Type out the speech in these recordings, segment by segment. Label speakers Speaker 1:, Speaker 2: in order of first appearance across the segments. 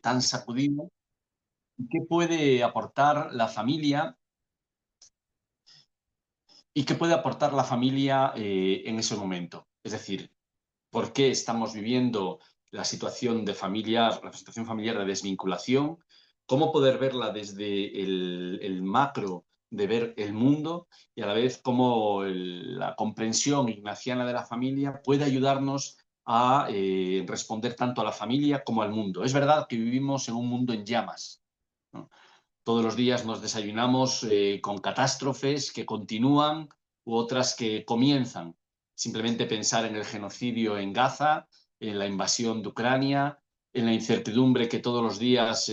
Speaker 1: tan sacudido. ¿Qué puede aportar la familia y qué puede aportar la familia en ese momento? Es decir, ¿por qué estamos viviendo la situación familiar de desvinculación? ¿Cómo poder verla desde el macro de ver el mundo y a la vez cómo la comprensión ignaciana de la familia puede ayudarnos a responder tanto a la familia como al mundo? Es verdad que vivimos en un mundo en llamas, ¿no? Todos los días nos desayunamos con catástrofes que continúan u otras que comienzan. Simplemente pensar en el genocidio en Gaza, en la invasión de Ucrania, en la incertidumbre que todos los días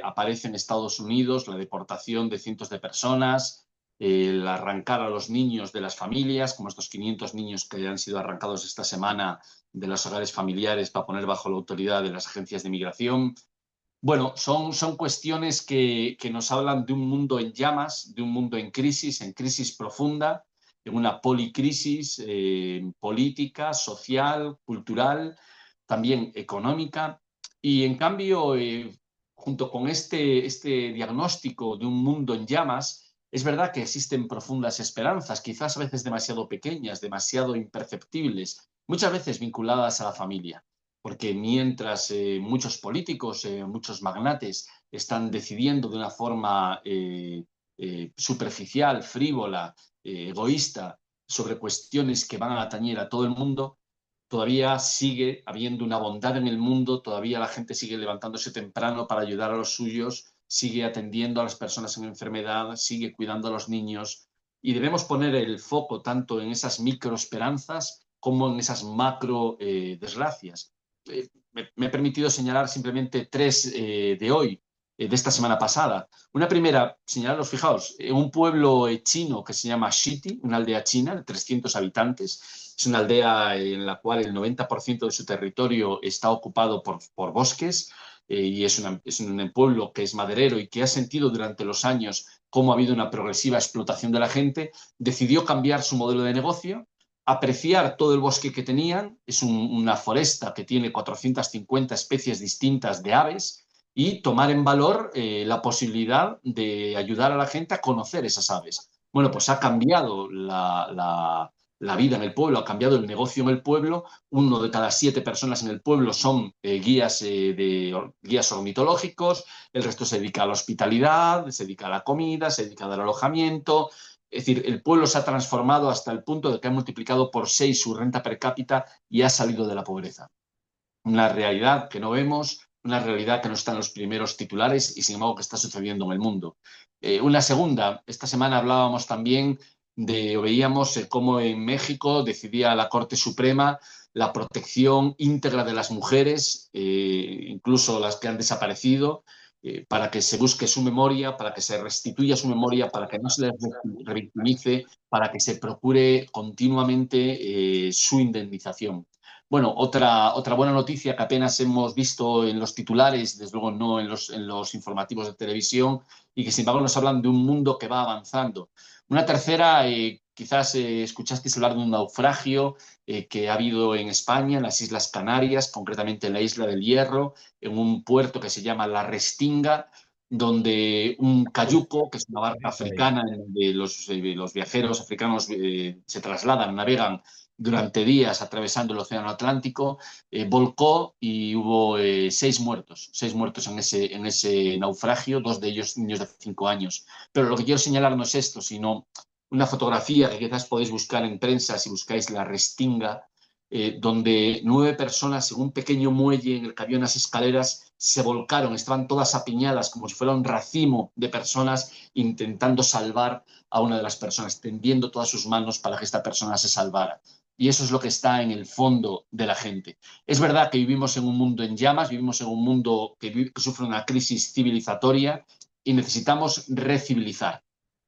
Speaker 1: aparece en Estados Unidos, la deportación de cientos de personas, el arrancar a los niños de las familias, como estos 500 niños que han sido arrancados esta semana de los hogares familiares para poner bajo la autoridad de las agencias de migración. Bueno, son cuestiones que nos hablan de un mundo en llamas, de un mundo en crisis profunda, en una policrisis política, social, cultural, también económica. Y en cambio, junto con este diagnóstico de un mundo en llamas, es verdad que existen profundas esperanzas, quizás a veces demasiado pequeñas, demasiado imperceptibles, muchas veces vinculadas a la familia, porque mientras muchos políticos, muchos magnates están decidiendo de una forma superficial, frívola, egoísta, sobre cuestiones que van a atañer a todo el mundo, todavía sigue habiendo una bondad en el mundo, todavía la gente sigue levantándose temprano para ayudar a los suyos, sigue atendiendo a las personas en enfermedad, sigue cuidando a los niños, y debemos poner el foco tanto en esas microesperanzas como en esas macro desgracias. Me he permitido señalar simplemente tres de hoy, de esta semana pasada. Una primera, señalaros, fijaos, un pueblo chino que se llama Shiti, una aldea china de 300 habitantes. Es una aldea en la cual el 90% de su territorio está ocupado por bosques y es un pueblo que es maderero y que ha sentido durante los años cómo ha habido una progresiva explotación de la gente. Decidió cambiar su modelo de negocio, apreciar todo el bosque que tenían. Es una foresta que tiene 450 especies distintas de aves y tomar en valor la posibilidad de ayudar a la gente a conocer esas aves. Bueno, pues ha cambiado la vida en el pueblo, ha cambiado el negocio en el pueblo. 1 de cada 7 personas en el pueblo son guías ornitológicos, el resto se dedica a la hospitalidad, se dedica a la comida, se dedica al alojamiento. Es decir, el pueblo se ha transformado hasta el punto de que ha multiplicado por 6 su renta per cápita y ha salido de la pobreza. Una realidad que no vemos, una realidad que no está en los primeros titulares y sin embargo que está sucediendo en el mundo. Una segunda, esta semana hablábamos también o veíamos cómo en México decidía la Corte Suprema la protección íntegra de las mujeres, incluso las que han desaparecido, para que se busque su memoria, para que se restituya su memoria, para que no se les revictimice, para que se procure continuamente su indemnización. Bueno, otra buena noticia que apenas hemos visto en los titulares, desde luego no en los informativos de televisión, y que sin embargo nos hablan de un mundo que va avanzando. Una tercera, quizás escuchasteis hablar de un naufragio que ha habido en España, en las Islas Canarias, concretamente en la Isla del Hierro, en un puerto que se llama La Restinga, donde un cayuco, que es una barca africana, en donde los viajeros africanos se trasladan, navegan durante días atravesando el Océano Atlántico, volcó y hubo 6 muertos en ese naufragio, 2 de ellos niños de 5 años. Pero lo que quiero señalar no es esto, sino una fotografía que quizás podéis buscar en prensa si buscáis La Restinga, donde 9 personas en un pequeño muelle en el que había unas escaleras se volcaron, estaban todas apiñadas como si fuera un racimo de personas intentando salvar a una de las personas, tendiendo todas sus manos para que esta persona se salvara. Y eso es lo que está en el fondo de la gente. Es verdad que vivimos en un mundo en llamas, vivimos en un mundo que sufre una crisis civilizatoria y necesitamos recivilizar,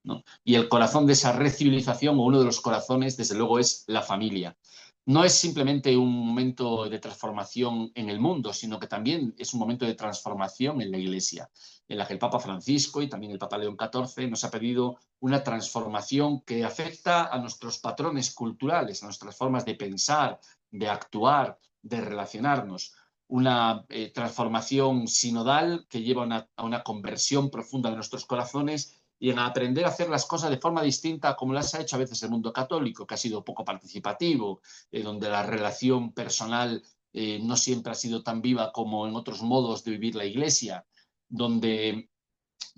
Speaker 1: ¿no? Y el corazón de esa recivilización, o uno de los corazones, desde luego, es la familia. No es simplemente un momento de transformación en el mundo, sino que también es un momento de transformación en la Iglesia, en la que el Papa Francisco y también el Papa León XIV nos ha pedido una transformación que afecta a nuestros patrones culturales, a nuestras formas de pensar, de actuar, de relacionarnos. una transformación sinodal que lleva a una conversión profunda de nuestros corazones y en aprender a hacer las cosas de forma distinta como las ha hecho a veces el mundo católico, que ha sido poco participativo, donde la relación personal no siempre ha sido tan viva como en otros modos de vivir la Iglesia, donde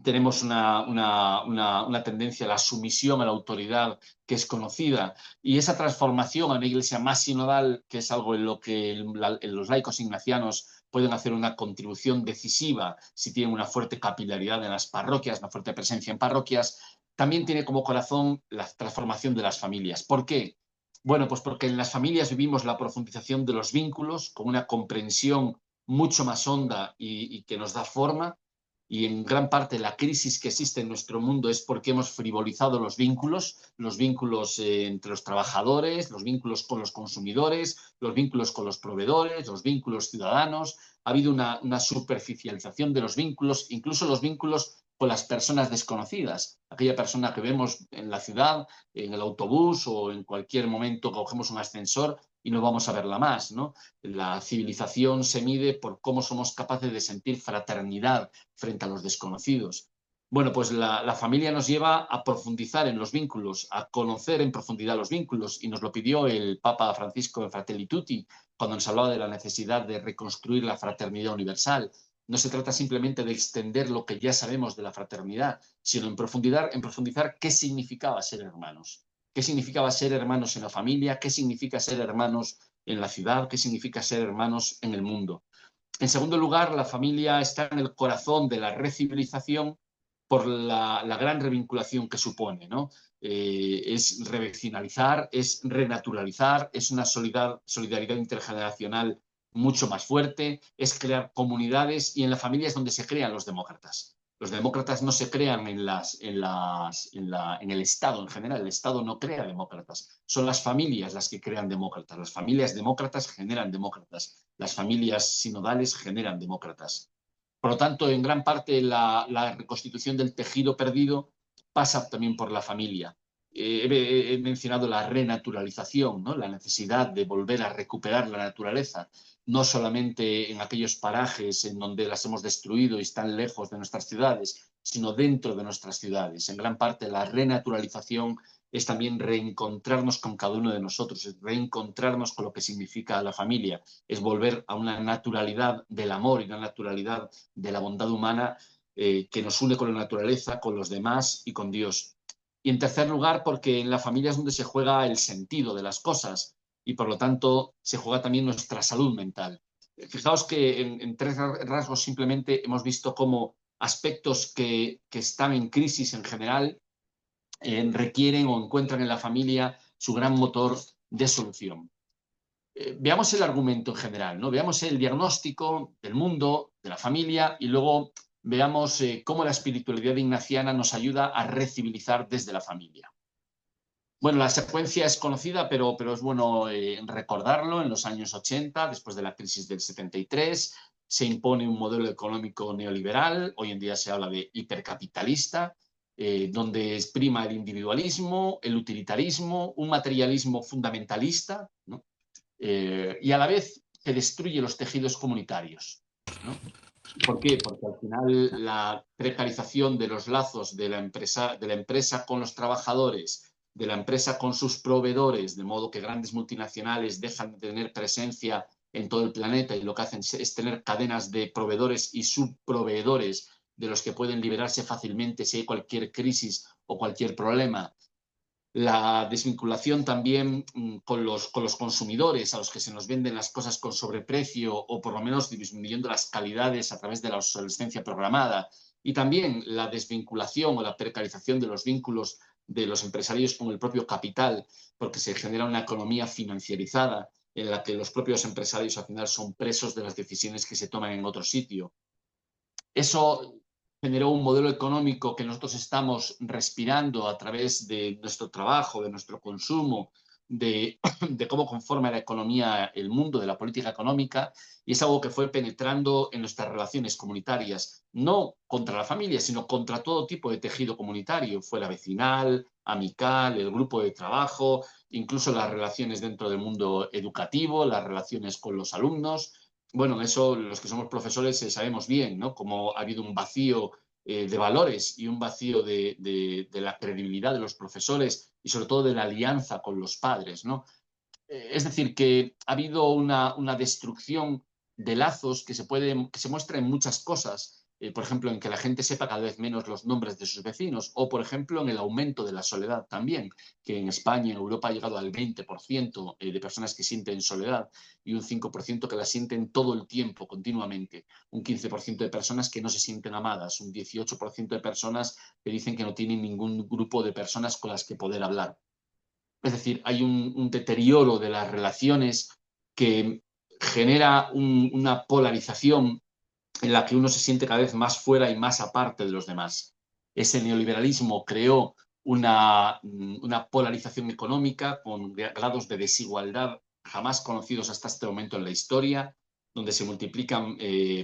Speaker 1: tenemos una tendencia a la sumisión a la autoridad que es conocida, y esa transformación a una iglesia más sinodal, que es algo en lo que los laicos ignacianos pueden hacer una contribución decisiva si tienen una fuerte capilaridad en las parroquias, una fuerte presencia en parroquias, también tiene como corazón la transformación de las familias. ¿Por qué? Bueno, pues porque en las familias vivimos la profundización de los vínculos con una comprensión mucho más honda y que nos da forma, y en gran parte la crisis que existe en nuestro mundo es porque hemos frivolizado los vínculos entre los trabajadores, los vínculos con los consumidores, los vínculos con los proveedores, los vínculos ciudadanos. Ha habido una superficialización de los vínculos, incluso los vínculos con las personas desconocidas. Aquella persona que vemos en la ciudad, en el autobús o en cualquier momento cogemos un ascensor y no vamos a verla más, ¿no? La civilización se mide por cómo somos capaces de sentir fraternidad frente a los desconocidos. Bueno, pues la familia nos lleva a profundizar en los vínculos, a conocer en profundidad los vínculos, y nos lo pidió el Papa Francisco en Fratelli Tutti, cuando nos hablaba de la necesidad de reconstruir la fraternidad universal. No se trata simplemente de extender lo que ya sabemos de la fraternidad, sino en profundizar qué significaba ser hermanos. ¿Qué significaba ser hermanos en la familia? ¿Qué significa ser hermanos en la ciudad? ¿Qué significa ser hermanos en el mundo? En segundo lugar, la familia está en el corazón de la recivilización por la gran revinculación que supone, ¿no? Es revecinalizar, es renaturalizar, es una solidaridad intergeneracional mucho más fuerte, es crear comunidades, y en la familia es donde se crean los demócratas. Los demócratas no se crean en el Estado en general. El Estado no crea demócratas. Son las familias las que crean demócratas. Las familias demócratas generan demócratas. Las familias sinodales generan demócratas. Por lo tanto, en gran parte la reconstitución del tejido perdido pasa también por la familia. He mencionado la renaturalización, ¿no? La necesidad de volver a recuperar la naturaleza, no solamente en aquellos parajes en donde las hemos destruido y están lejos de nuestras ciudades, sino dentro de nuestras ciudades. En gran parte la renaturalización es también reencontrarnos con cada uno de nosotros, es reencontrarnos con lo que significa la familia, es volver a una naturalidad del amor y una naturalidad de la bondad humana que nos une con la naturaleza, con los demás y con Dios. Y en tercer lugar, porque en la familia es donde se juega el sentido de las cosas y por lo tanto se juega también nuestra salud mental. Fijaos que en tres rasgos simplemente hemos visto cómo aspectos que están en crisis en general requieren o encuentran en la familia su gran motor de solución. Veamos el argumento en general, ¿no? Veamos el diagnóstico del mundo, de la familia, y luego veamos cómo la espiritualidad ignaciana nos ayuda a recivilizar desde la familia. Bueno, la secuencia es conocida, pero es bueno recordarlo. En los años 80, después de la crisis del 73, se impone un modelo económico neoliberal, hoy en día se habla de hipercapitalista, donde prima el individualismo, el utilitarismo, un materialismo fundamentalista, ¿no? Y a la vez se destruye los tejidos comunitarios, ¿no? ¿Por qué? Porque al final la precarización de los lazos de la empresa con los trabajadores, de la empresa con sus proveedores, de modo que grandes multinacionales dejan de tener presencia en todo el planeta y lo que hacen es tener cadenas de proveedores y subproveedores de los que pueden liberarse fácilmente si hay cualquier crisis o cualquier problema. La desvinculación también con los consumidores, a los que se nos venden las cosas con sobreprecio o por lo menos disminuyendo las calidades a través de la obsolescencia programada. Y también la desvinculación o la precarización de los vínculos de los empresarios con el propio capital, porque se genera una economía financiarizada en la que los propios empresarios al final son presos de las decisiones que se toman en otro sitio. Eso generó un modelo económico que nosotros estamos respirando a través de nuestro trabajo, de nuestro consumo, de cómo conforma la economía el mundo, de la política económica, y es algo que fue penetrando en nuestras relaciones comunitarias, no contra la familia, sino contra todo tipo de tejido comunitario, fuera vecinal, amical, el grupo de trabajo, incluso las relaciones dentro del mundo educativo, las relaciones con los alumnos. bueno, eso los que somos profesores sabemos bien, ¿no? Como ha habido un vacío de valores y un vacío de la credibilidad de los profesores y sobre todo de la alianza con los padres, ¿no? Es decir, que ha habido una destrucción de lazos que se muestra en muchas cosas. Por ejemplo, en que la gente sepa cada vez menos los nombres de sus vecinos, o por ejemplo, en el aumento de la soledad también, que en España y en Europa ha llegado al 20% de personas que sienten soledad y un 5% que la sienten todo el tiempo, continuamente, un 15% de personas que no se sienten amadas, un 18% de personas que dicen que no tienen ningún grupo de personas con las que poder hablar. Es decir, hay un deterioro de las relaciones que genera una polarización en la que uno se siente cada vez más fuera y más aparte de los demás. Ese neoliberalismo creó una polarización económica con grados de desigualdad jamás conocidos hasta este momento en la historia, donde se multiplican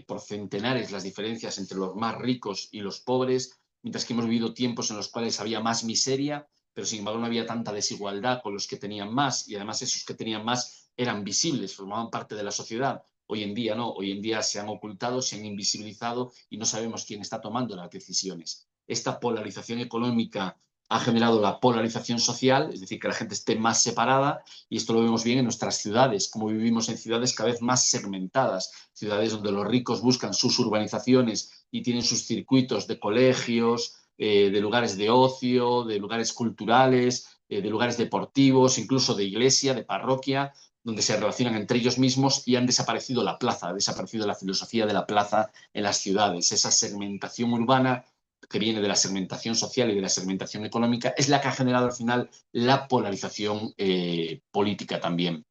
Speaker 1: por centenares las diferencias entre los más ricos y los pobres, mientras que hemos vivido tiempos en los cuales había más miseria, pero sin embargo no había tanta desigualdad con los que tenían más, y además esos que tenían más eran visibles, formaban parte de la sociedad. Hoy en día no, hoy en día se han ocultado, se han invisibilizado y no sabemos quién está tomando las decisiones. Esta polarización económica ha generado la polarización social, es decir, que la gente esté más separada, y esto lo vemos bien en nuestras ciudades, como vivimos en ciudades cada vez más segmentadas, ciudades donde los ricos buscan sus urbanizaciones y tienen sus circuitos de colegios, de lugares de ocio, de lugares culturales, de lugares deportivos, incluso de iglesia, de parroquia, donde se relacionan entre ellos mismos, y han desaparecido la plaza, ha desaparecido la filosofía de la plaza en las ciudades. Esa segmentación urbana que viene de la segmentación social y de la segmentación económica es la que ha generado al final la polarización política también.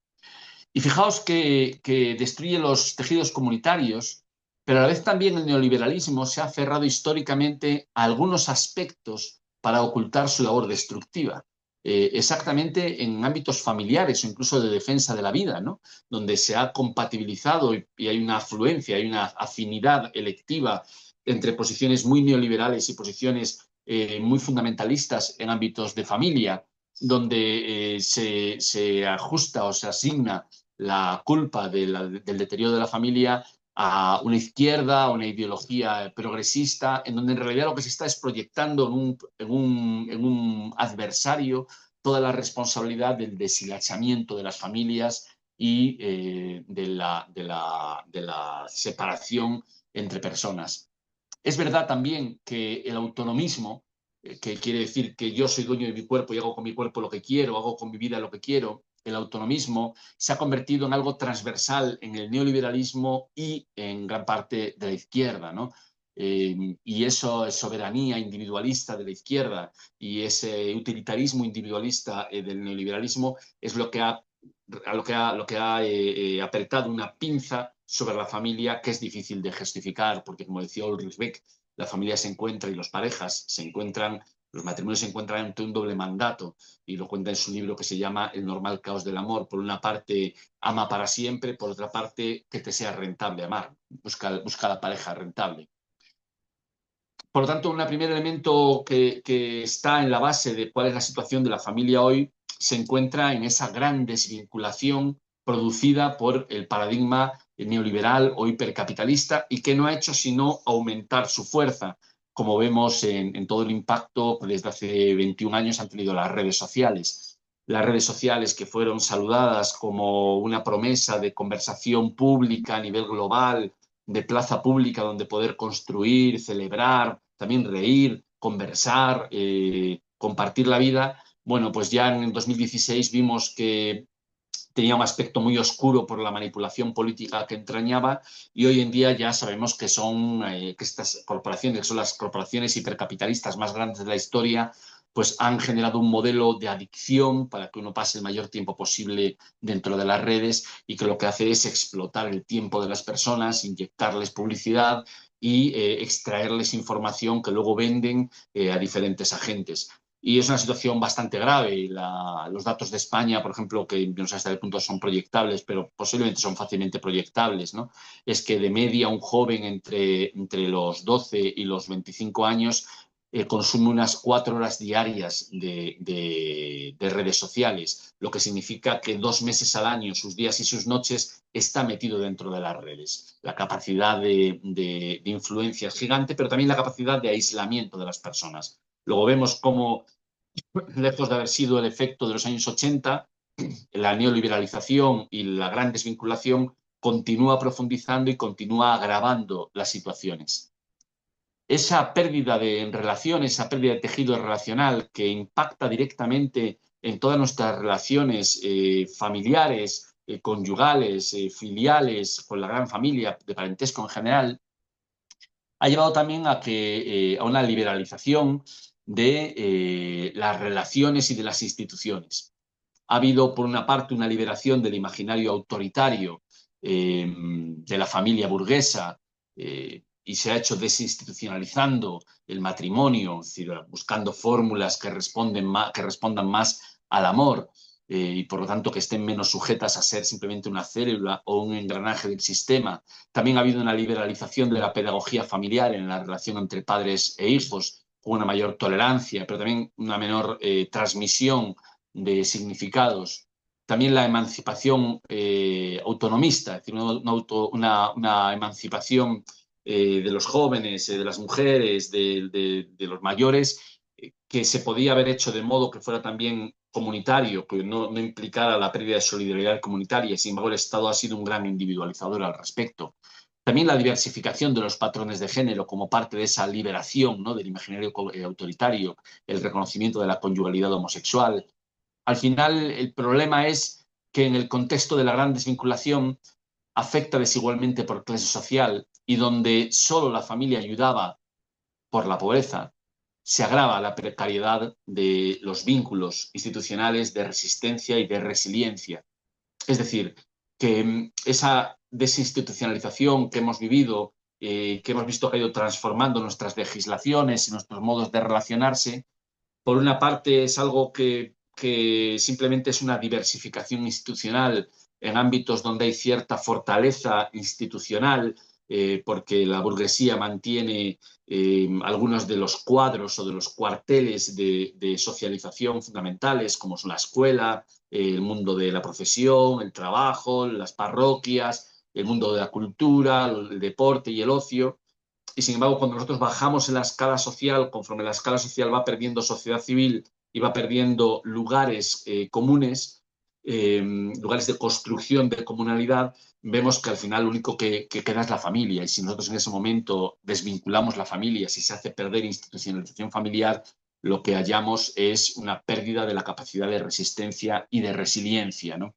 Speaker 1: Y fijaos que destruye los tejidos comunitarios, pero a la vez también el neoliberalismo se ha aferrado históricamente a algunos aspectos para ocultar su labor destructiva. Exactamente en ámbitos familiares o incluso de defensa de la vida, ¿no? Donde se ha compatibilizado y hay una afluencia, hay una afinidad electiva entre posiciones muy neoliberales y posiciones muy fundamentalistas en ámbitos de familia, donde se ajusta o se asigna la culpa del deterioro de la familia a una izquierda, a una ideología progresista, en donde en realidad lo que se está es proyectando en un adversario toda la responsabilidad del deshilachamiento de las familias y de la separación entre personas. Es verdad también que el autonomismo, que quiere decir que yo soy dueño de mi cuerpo y hago con mi cuerpo lo que quiero, hago con mi vida lo que quiero, el autonomismo se ha convertido en algo transversal en el neoliberalismo y en gran parte de la izquierda, ¿no? Y eso es soberanía individualista de la izquierda y ese utilitarismo individualista del neoliberalismo es lo que ha apretado una pinza sobre la familia que es difícil de justificar, porque como decía Ulrich Beck, la familia se encuentra y los parejas se encuentran, los matrimonios se encuentran ante un doble mandato, y lo cuenta en su libro que se llama El normal caos del amor. Por una parte, ama para siempre, por otra parte, que te sea rentable amar, busca la pareja rentable. Por lo tanto, un primer elemento que está en la base de cuál es la situación de la familia hoy se encuentra en esa gran desvinculación producida por el paradigma neoliberal o hipercapitalista, y que no ha hecho sino aumentar su fuerza, como vemos en todo el impacto que desde hace 21 años han tenido las redes sociales. Las redes sociales, que fueron saludadas como una promesa de conversación pública a nivel global, de plaza pública donde poder construir, celebrar, también reír, conversar, compartir la vida. Bueno, pues ya en el 2016 vimos que tenía un aspecto muy oscuro por la manipulación política que entrañaba, y hoy en día ya sabemos que estas corporaciones, que son las corporaciones hipercapitalistas más grandes de la historia, pues han generado un modelo de adicción para que uno pase el mayor tiempo posible dentro de las redes, y que lo que hace es explotar el tiempo de las personas, inyectarles publicidad y extraerles información que luego venden a diferentes agentes. Y es una situación bastante grave. Los datos de España, por ejemplo, que no sé hasta qué punto son proyectables, pero posiblemente son fácilmente proyectables, ¿no? Es que de media un joven entre los 12 y los 25 años consume unas 4 horas diarias de redes sociales, lo que significa que 2 meses al año, sus días y sus noches, está metido dentro de las redes. La capacidad de influencia es gigante, pero también la capacidad de aislamiento de las personas. Luego vemos cómo, lejos de haber sido el efecto de los años 80, la neoliberalización y la gran desvinculación continúa profundizando y continúa agravando las situaciones. Esa pérdida de relaciones, esa pérdida de tejido relacional que impacta directamente en todas nuestras relaciones familiares, conyugales, filiales, con la gran familia, de parentesco en general, ha llevado también a una liberalización de las relaciones y de las instituciones. Ha habido, por una parte, una liberación del imaginario autoritario de la familia burguesa y se ha hecho desinstitucionalizando el matrimonio, es decir, buscando fórmulas que respondan más al amor y, por lo tanto, que estén menos sujetas a ser simplemente una célula o un engranaje del sistema. También ha habido una liberalización de la pedagogía familiar en la relación entre padres e hijos, con una mayor tolerancia, pero también una menor transmisión de significados. También la emancipación autonomista, es decir, una emancipación de los jóvenes, de las mujeres, de los mayores, que se podía haber hecho de modo que fuera también comunitario, que no implicara la pérdida de solidaridad comunitaria. Sin embargo, el Estado ha sido un gran individualizador al respecto. También la diversificación de los patrones de género como parte de esa liberación, ¿no?, del imaginario autoritario, el reconocimiento de la conyugalidad homosexual. Al final, el problema es que en el contexto de la gran desvinculación afecta desigualmente por clase social y donde solo la familia ayudaba por la pobreza, se agrava la precariedad de los vínculos institucionales de resistencia y de resiliencia. Es decir, que esa desinstitucionalización que hemos vivido, que hemos visto que ha ido transformando nuestras legislaciones y nuestros modos de relacionarse, por una parte es algo que simplemente es una diversificación institucional en ámbitos donde hay cierta fortaleza institucional, porque la burguesía mantiene algunos de los cuadros o de los cuarteles de socialización fundamentales, como son la escuela, el mundo de la profesión, el trabajo, las parroquias, el mundo de la cultura, el deporte y el ocio. Y sin embargo, cuando nosotros bajamos en la escala social, conforme la escala social va perdiendo sociedad civil y va perdiendo lugares comunes, lugares de construcción de comunalidad, vemos que al final lo único que queda es la familia. Y si nosotros en ese momento desvinculamos la familia, si se hace perder institucionalización familiar, lo que hallamos es una pérdida de la capacidad de resistencia y de resiliencia, ¿no?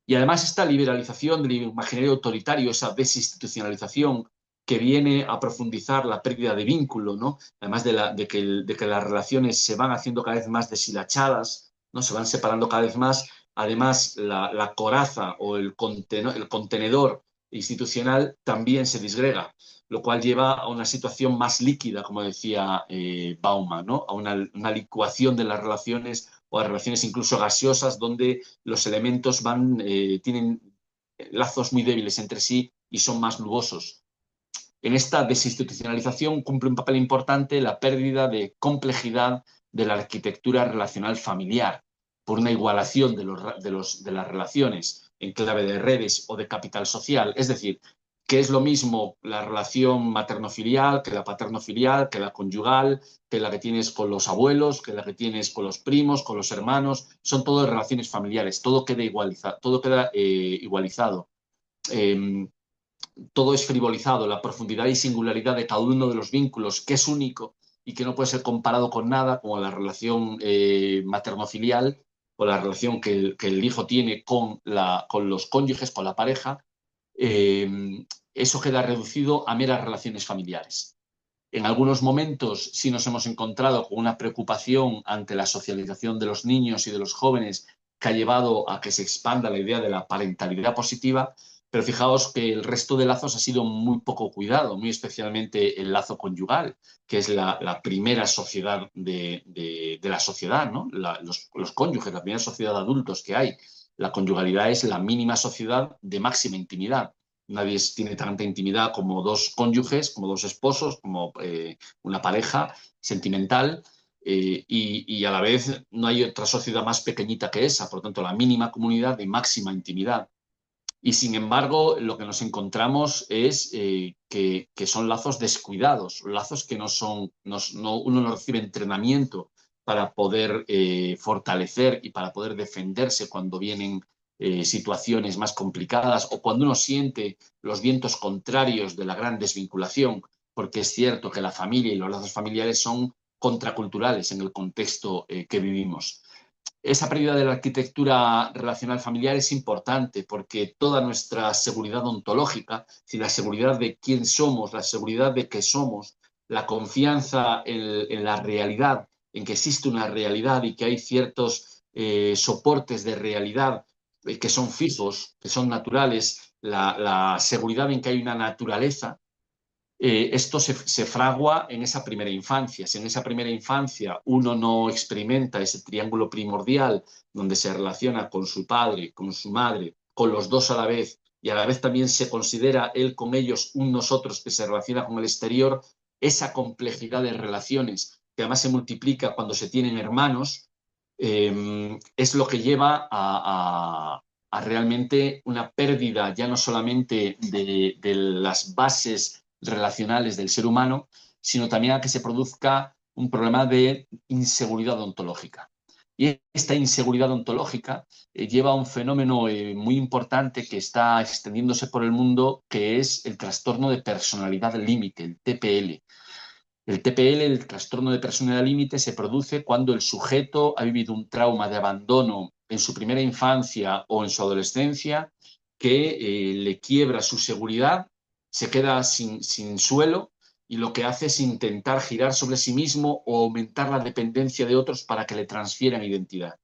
Speaker 1: Y además esta liberalización del imaginario autoritario, esa desinstitucionalización que viene a profundizar la pérdida de vínculo, ¿no? Además de que las relaciones se van haciendo cada vez más deshilachadas, ¿no? Se van separando cada vez más. Además, la coraza o el contenedor institucional también se disgrega, lo cual lleva a una situación más líquida, como decía Bauman, ¿no? A una licuación de las relaciones o a relaciones incluso gaseosas, donde los elementos tienen lazos muy débiles entre sí y son más nubosos. En esta desinstitucionalización cumple un papel importante la pérdida de complejidad de la arquitectura relacional familiar por una igualación de las relaciones en clave de redes o de capital social. Es decir, que es lo mismo la relación materno-filial que la paterno-filial, que la conyugal, que la que tienes con los abuelos, que la que tienes con los primos, con los hermanos. Son todas relaciones familiares, todo queda igualizado. Todo es frivolizado, la profundidad y singularidad de cada uno de los vínculos, que es único y que no puede ser comparado con nada, como la relación materno-filial o la relación que el hijo tiene con los cónyuges, con la pareja, eso queda reducido a meras relaciones familiares. En algunos momentos sí nos hemos encontrado con una preocupación ante la socialización de los niños y de los jóvenes que ha llevado a que se expanda la idea de la parentalidad positiva, pero fijaos que el resto de lazos ha sido muy poco cuidado, muy especialmente el lazo conyugal, que es la primera sociedad de la sociedad, ¿no? Los cónyuges, la primera sociedad de adultos que hay. La conyugalidad es la mínima sociedad de máxima intimidad. nadie tiene tanta intimidad como dos cónyuges, como dos esposos, como una pareja sentimental. Y a la vez no hay otra sociedad más pequeñita que esa, por lo tanto, la mínima comunidad de máxima intimidad. Y sin embargo, lo que nos encontramos es que son lazos descuidados, lazos que no son, uno no recibe entrenamiento para poder fortalecer y para poder defenderse cuando vienen situaciones más complicadas o cuando uno siente los vientos contrarios de la gran desvinculación, porque es cierto que la familia y los lazos familiares son contraculturales en el contexto que vivimos. Esa pérdida de la arquitectura relacional familiar es importante porque toda nuestra seguridad ontológica, si la seguridad de quién somos, la seguridad de qué somos, la confianza en la realidad, en que existe una realidad y que hay ciertos soportes de realidad que son fijos, que son naturales, la seguridad en que hay una naturaleza, esto se fragua en esa primera infancia. Si en esa primera infancia uno no experimenta ese triángulo primordial donde se relaciona con su padre, con su madre, con los dos a la vez, y a la vez también se considera él con ellos un nosotros que se relaciona con el exterior, esa complejidad de relaciones que además se multiplica cuando se tienen hermanos, es lo que lleva a realmente una pérdida ya no solamente de las bases relacionales del ser humano, sino también a que se produzca un problema de inseguridad ontológica. Y esta inseguridad ontológica lleva a un fenómeno muy importante que está extendiéndose por el mundo, que es el trastorno de personalidad límite, el TPL. El TPL, el trastorno de personalidad límite, se produce cuando el sujeto ha vivido un trauma de abandono en su primera infancia o en su adolescencia que le quiebra su seguridad, se queda sin suelo y lo que hace es intentar girar sobre sí mismo o aumentar la dependencia de otros para que le transfieran identidad.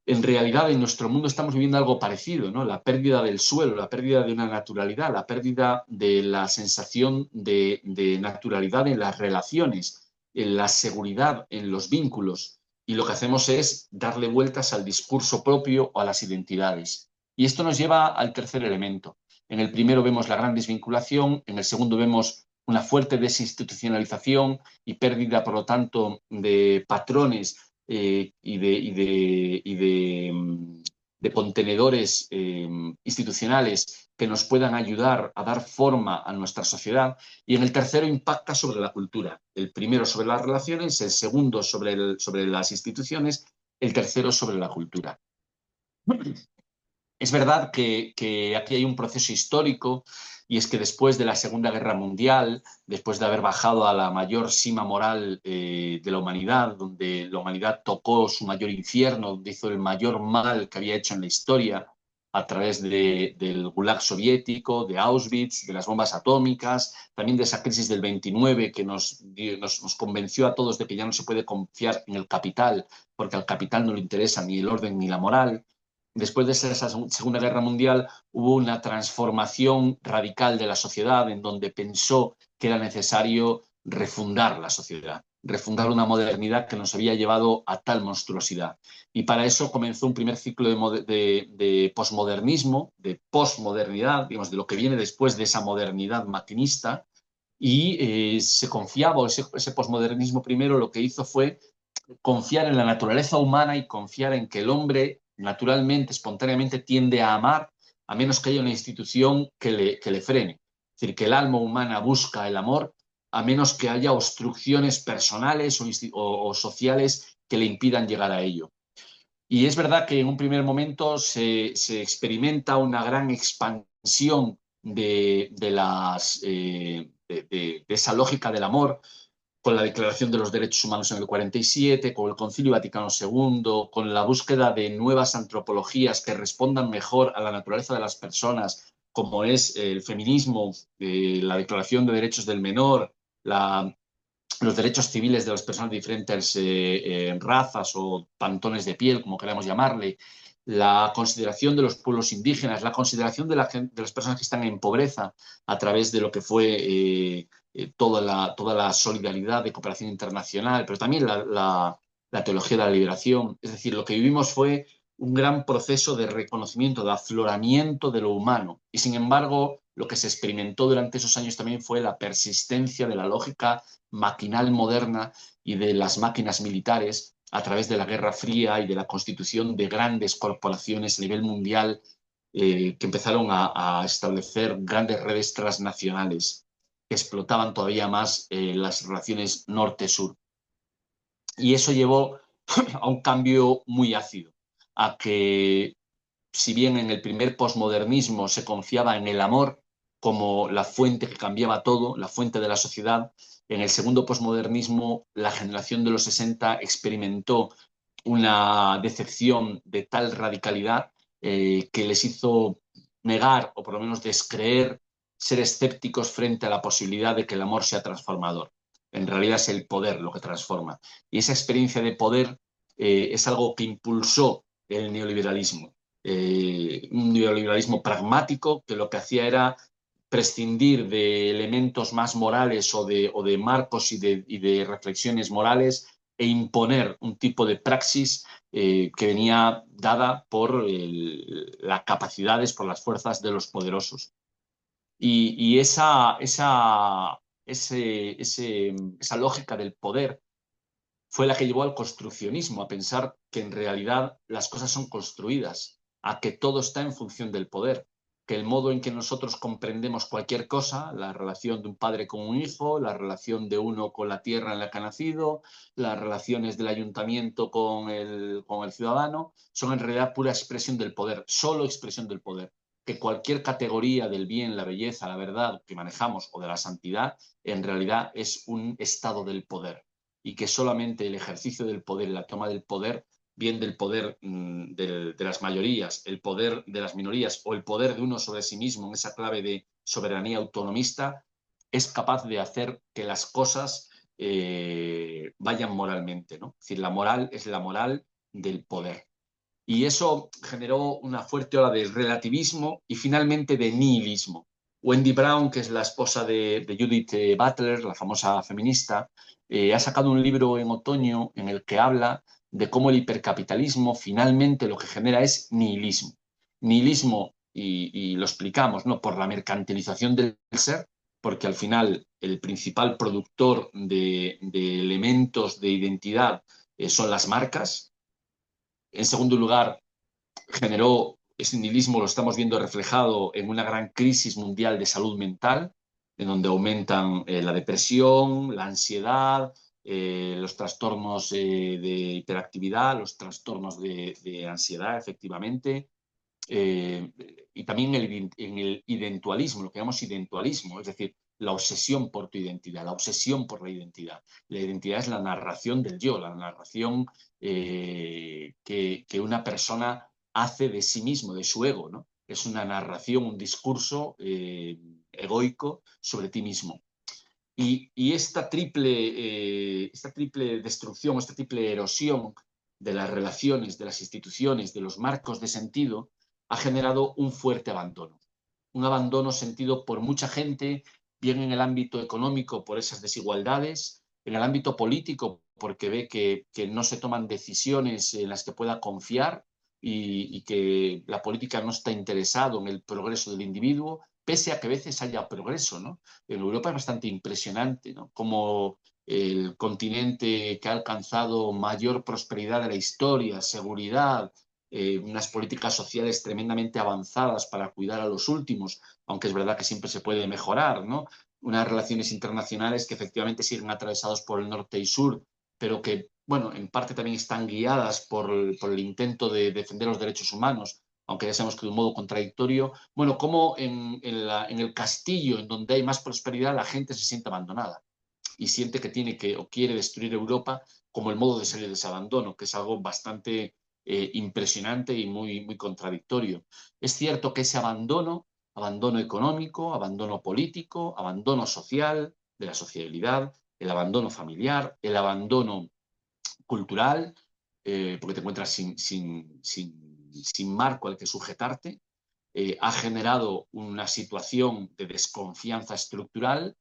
Speaker 1: En realidad, en nuestro mundo estamos viviendo algo parecido, ¿no? La pérdida del suelo, la pérdida de una naturalidad, la pérdida de la sensación de naturalidad en las relaciones, en la seguridad, en los vínculos. Y lo que hacemos es darle vueltas al discurso propio o a las identidades. Y esto nos lleva al tercer elemento. En el primero vemos la gran desvinculación, en el segundo vemos una fuerte desinstitucionalización y pérdida, por lo tanto, de patrones de contenedores institucionales que nos puedan ayudar a dar forma a nuestra sociedad. Y en el tercero impacta sobre la cultura. El primero sobre las relaciones, el segundo sobre las instituciones, el tercero sobre la cultura. Es verdad que aquí hay un proceso histórico y es que después de la Segunda Guerra Mundial, después de haber bajado a la mayor cima moral de la humanidad, donde la humanidad tocó su mayor infierno, donde hizo el mayor mal que había hecho en la historia a través del Gulag soviético, de Auschwitz, de las bombas atómicas, también de esa crisis del 29 que nos convenció a todos de que ya no se puede confiar en el capital, porque al capital no le interesa ni el orden ni la moral. Después de esa Segunda Guerra Mundial hubo una transformación radical de la sociedad en donde pensó que era necesario refundar la sociedad, refundar una modernidad que nos había llevado a tal monstruosidad. Y para eso comenzó un primer ciclo de posmodernismo, de posmodernidad, digamos, de lo que viene después de esa modernidad maquinista, y se confiaba, ese posmodernismo primero lo que hizo fue confiar en la naturaleza humana y confiar en que el hombre naturalmente, espontáneamente, tiende a amar a menos que haya una institución que le frene. Es decir, que el alma humana busca el amor a menos que haya obstrucciones personales o sociales que le impidan llegar a ello. Y es verdad que en un primer momento se experimenta una gran expansión de esa lógica del amor, con la Declaración de los Derechos Humanos en el 47, con el Concilio Vaticano II, con la búsqueda de nuevas antropologías que respondan mejor a la naturaleza de las personas, como es el feminismo, la Declaración de Derechos del Menor, los derechos civiles de las personas de diferentes razas o pantones de piel, como queramos llamarle, la consideración de los pueblos indígenas, la consideración de las personas que están en pobreza a través de lo que fue toda la solidaridad de cooperación internacional, pero también la teología de la liberación. Es decir, lo que vivimos fue un gran proceso de reconocimiento, de afloramiento de lo humano. Y sin embargo, lo que se experimentó durante esos años también fue la persistencia de la lógica maquinal moderna y de las máquinas militares a través de la Guerra Fría y de la constitución de grandes corporaciones a nivel mundial que empezaron a establecer grandes redes transnacionales que explotaban todavía más las relaciones norte-sur. Y eso llevó a un cambio muy ácido, a que si bien en el primer posmodernismo se confiaba en el amor como la fuente que cambiaba todo, la fuente de la sociedad, en el segundo posmodernismo la generación de los 60 experimentó una decepción de tal radicalidad que les hizo negar o por lo menos descreer, ser escépticos frente a la posibilidad de que el amor sea transformador. En realidad es el poder lo que transforma. Y esa experiencia de poder es algo que impulsó el neoliberalismo. Un neoliberalismo pragmático que lo que hacía era prescindir de elementos más morales o de marcos y de reflexiones morales e imponer un tipo de praxis que venía dada por las capacidades, por las fuerzas de los poderosos. Y esa lógica del poder fue la que llevó al construccionismo, a pensar que en realidad las cosas son construidas, a que todo está en función del poder, que el modo en que nosotros comprendemos cualquier cosa, la relación de un padre con un hijo, la relación de uno con la tierra en la que ha nacido, las relaciones del ayuntamiento con el ciudadano, son en realidad pura expresión del poder, solo expresión del poder. Que cualquier categoría del bien, la belleza, la verdad que manejamos o de la santidad, en realidad es un estado del poder y que solamente el ejercicio del poder, la toma del poder, bien del poder de las mayorías, el poder de las minorías o el poder de uno sobre sí mismo en esa clave de soberanía autonomista, es capaz de hacer que las cosas vayan moralmente, ¿no? Es decir, la moral es la moral del poder. Y eso generó una fuerte ola de relativismo y finalmente de nihilismo. Wendy Brown, que es la esposa de Judith Butler, la famosa feminista, ha sacado un libro en otoño en el que habla de cómo el hipercapitalismo finalmente lo que genera es nihilismo. Nihilismo, y lo explicamos, ¿no? Por la mercantilización del ser, porque al final el principal productor de elementos de identidad son las marcas. En segundo lugar, generó ese nihilismo, lo estamos viendo reflejado en una gran crisis mundial de salud mental, en donde aumentan la depresión, la ansiedad, los trastornos de hiperactividad, los trastornos de ansiedad, efectivamente, eh, y también en el identualismo, lo que llamamos identualismo, es decir, la obsesión por tu identidad, la obsesión por la identidad. La identidad es la narración del yo, la narración que una persona hace de sí mismo, de su ego, ¿no? Es una narración, un discurso egoico sobre ti mismo. Y esta triple destrucción, esta triple erosión de las relaciones, de las instituciones, de los marcos de sentido, ha generado un fuerte abandono. Un abandono sentido por mucha gente, bien en el ámbito económico por esas desigualdades, en el ámbito político porque ve que no se toman decisiones en las que pueda confiar y que la política no está interesado en el progreso del individuo, pese a que a veces haya progreso, ¿no? En Europa es bastante impresionante, ¿no? Como el continente que ha alcanzado mayor prosperidad de la historia, seguridad, unas políticas sociales tremendamente avanzadas para cuidar a los últimos, aunque es verdad que siempre se puede mejorar, ¿no? Unas relaciones internacionales que efectivamente siguen atravesados por el norte y sur, pero que, bueno, en parte también están guiadas por el intento de defender los derechos humanos, aunque ya sabemos que de un modo contradictorio. Bueno, como en el castillo, en donde hay más prosperidad, la gente se siente abandonada y siente que tiene que o quiere destruir Europa como el modo de salir de ese abandono, que es algo bastante impresionante y muy contradictorio. Es cierto que ese abandono, abandono económico, abandono político, abandono social, de la sociabilidad, el abandono familiar, el abandono cultural, porque te encuentras sin marco al que sujetarte, ha generado una situación de desconfianza estructural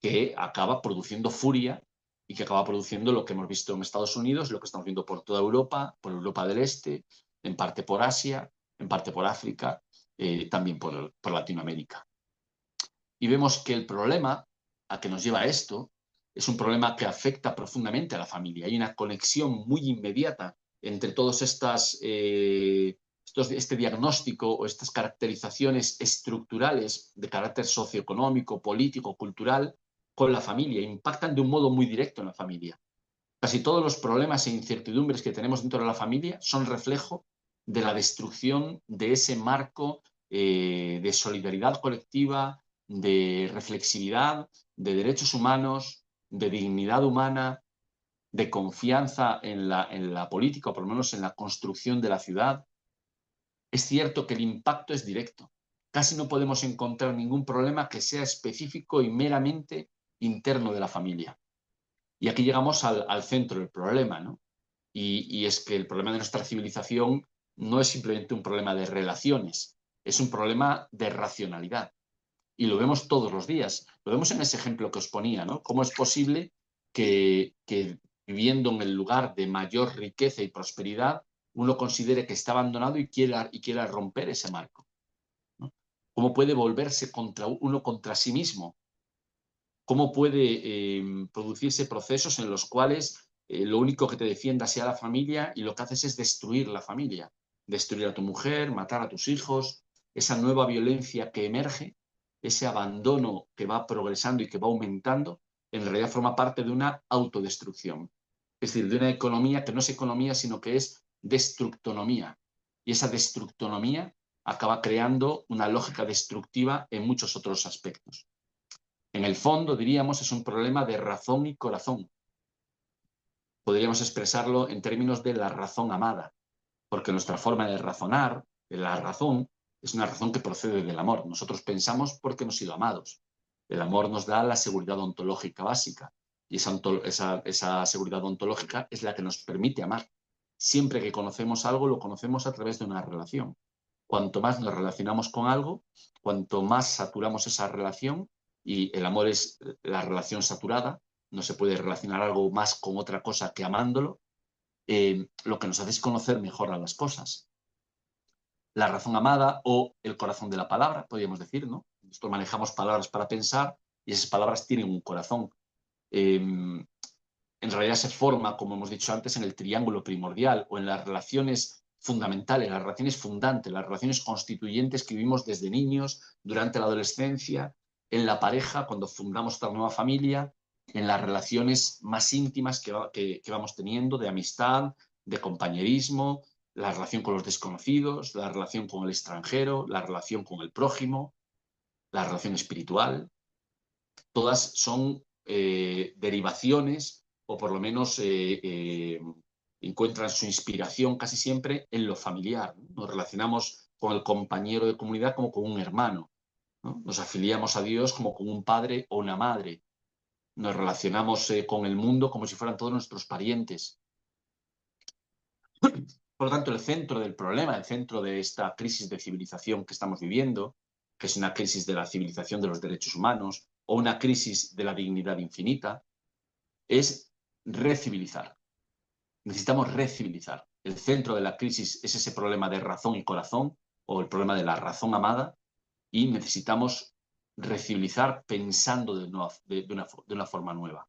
Speaker 1: que acaba produciendo furia y que acaba produciendo lo que hemos visto en Estados Unidos, lo que estamos viendo por toda Europa, por Europa del Este, en parte por Asia, en parte por África, también por Latinoamérica. Y vemos que el problema a que nos lleva a esto es un problema que afecta profundamente a la familia. Hay una conexión muy inmediata entre todos este diagnóstico o estas caracterizaciones estructurales de carácter socioeconómico, político, cultural, con la familia. Impactan de un modo muy directo en la familia. Casi todos los problemas e incertidumbres que tenemos dentro de la familia son reflejo de la destrucción de ese marco de solidaridad colectiva, de reflexividad, de derechos humanos, de dignidad humana, de confianza en la política, o por lo menos en la construcción de la ciudad. Es cierto que el impacto es directo. Casi no podemos encontrar ningún problema que sea específico y meramente interno de la familia. Y aquí llegamos al centro del problema, ¿no? Y es que el problema de nuestra civilización no es simplemente un problema de relaciones, es un problema de racionalidad. Y lo vemos todos los días. Lo vemos en ese ejemplo que os ponía, ¿no? ¿Cómo es posible que viviendo en el lugar de mayor riqueza y prosperidad, uno considere que está abandonado y quiera romper ese marco, ¿no? ¿Cómo puede volverse uno contra sí mismo? ¿Cómo puede producirse procesos en los cuales lo único que te defienda sea la familia y lo que haces es destruir la familia? Destruir a tu mujer, matar a tus hijos, esa nueva violencia que emerge, ese abandono que va progresando y que va aumentando, en realidad forma parte de una autodestrucción. Es decir, de una economía que no es economía, sino que es destructonomía. Y esa destructonomía acaba creando una lógica destructiva en muchos otros aspectos. En el fondo, diríamos, es un problema de razón y corazón. Podríamos expresarlo en términos de la razón amada, porque nuestra forma de razonar, de la razón, es una razón que procede del amor. Nosotros pensamos porque hemos sido amados. El amor nos da la seguridad ontológica básica y esa seguridad ontológica es la que nos permite amar. Siempre que conocemos algo, lo conocemos a través de una relación. Cuanto más nos relacionamos con algo, cuanto más saturamos esa relación, y el amor es la relación saturada, no se puede relacionar algo más con otra cosa que amándolo, lo que nos hace es conocer mejor a las cosas. La razón amada o el corazón de la palabra, podríamos decir, ¿no? Nosotros manejamos palabras para pensar y esas palabras tienen un corazón. En realidad se forma, como hemos dicho antes, en el triángulo primordial o en las relaciones fundamentales, las relaciones fundantes, las relaciones constituyentes que vivimos desde niños, durante la adolescencia, en la pareja, cuando fundamos otra nueva familia, en las relaciones más íntimas que vamos teniendo, de amistad, de compañerismo, la relación con los desconocidos, la relación con el extranjero, la relación con el prójimo, la relación espiritual. Todas son derivaciones o por lo menos encuentran su inspiración casi siempre en lo familiar, ¿no? Nos relacionamos con el compañero de comunidad como con un hermano, ¿no? Nos afiliamos a Dios como con un padre o una madre. Nos relacionamos con el mundo como si fueran todos nuestros parientes. Por lo tanto, el centro del problema, el centro de esta crisis de civilización que estamos viviendo, que es una crisis de la civilización de los derechos humanos o una crisis de la dignidad infinita, es recivilizar. Necesitamos recivilizar. El centro de la crisis es ese problema de razón y corazón o el problema de la razón amada y necesitamos recivilizar pensando de una forma nueva.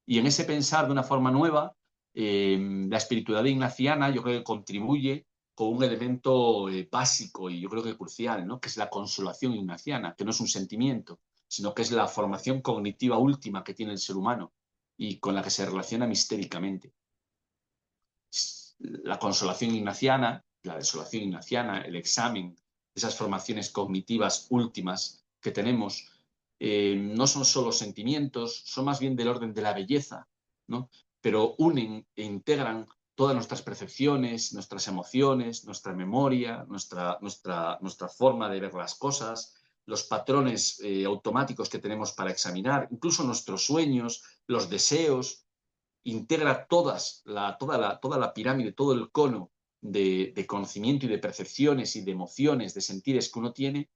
Speaker 1: Y en ese pensar de una forma nueva, la espiritualidad ignaciana yo creo que contribuye con un elemento básico y yo creo que crucial, ¿no? Que es la consolación ignaciana, que no es un sentimiento, sino que es la formación cognitiva última que tiene el ser humano y con la que se relaciona mistéricamente. La consolación ignaciana, la desolación ignaciana, el examen, esas formaciones cognitivas últimas que tenemos, no son solo sentimientos, son más bien del orden de la belleza, ¿no? Pero unen e integran todas nuestras percepciones, nuestras emociones, nuestra memoria, nuestra forma de ver las cosas, los patrones automáticos que tenemos para examinar, incluso nuestros sueños, los deseos, integra toda la pirámide, todo el cono de conocimiento y de percepciones y de emociones, de sentires que uno tiene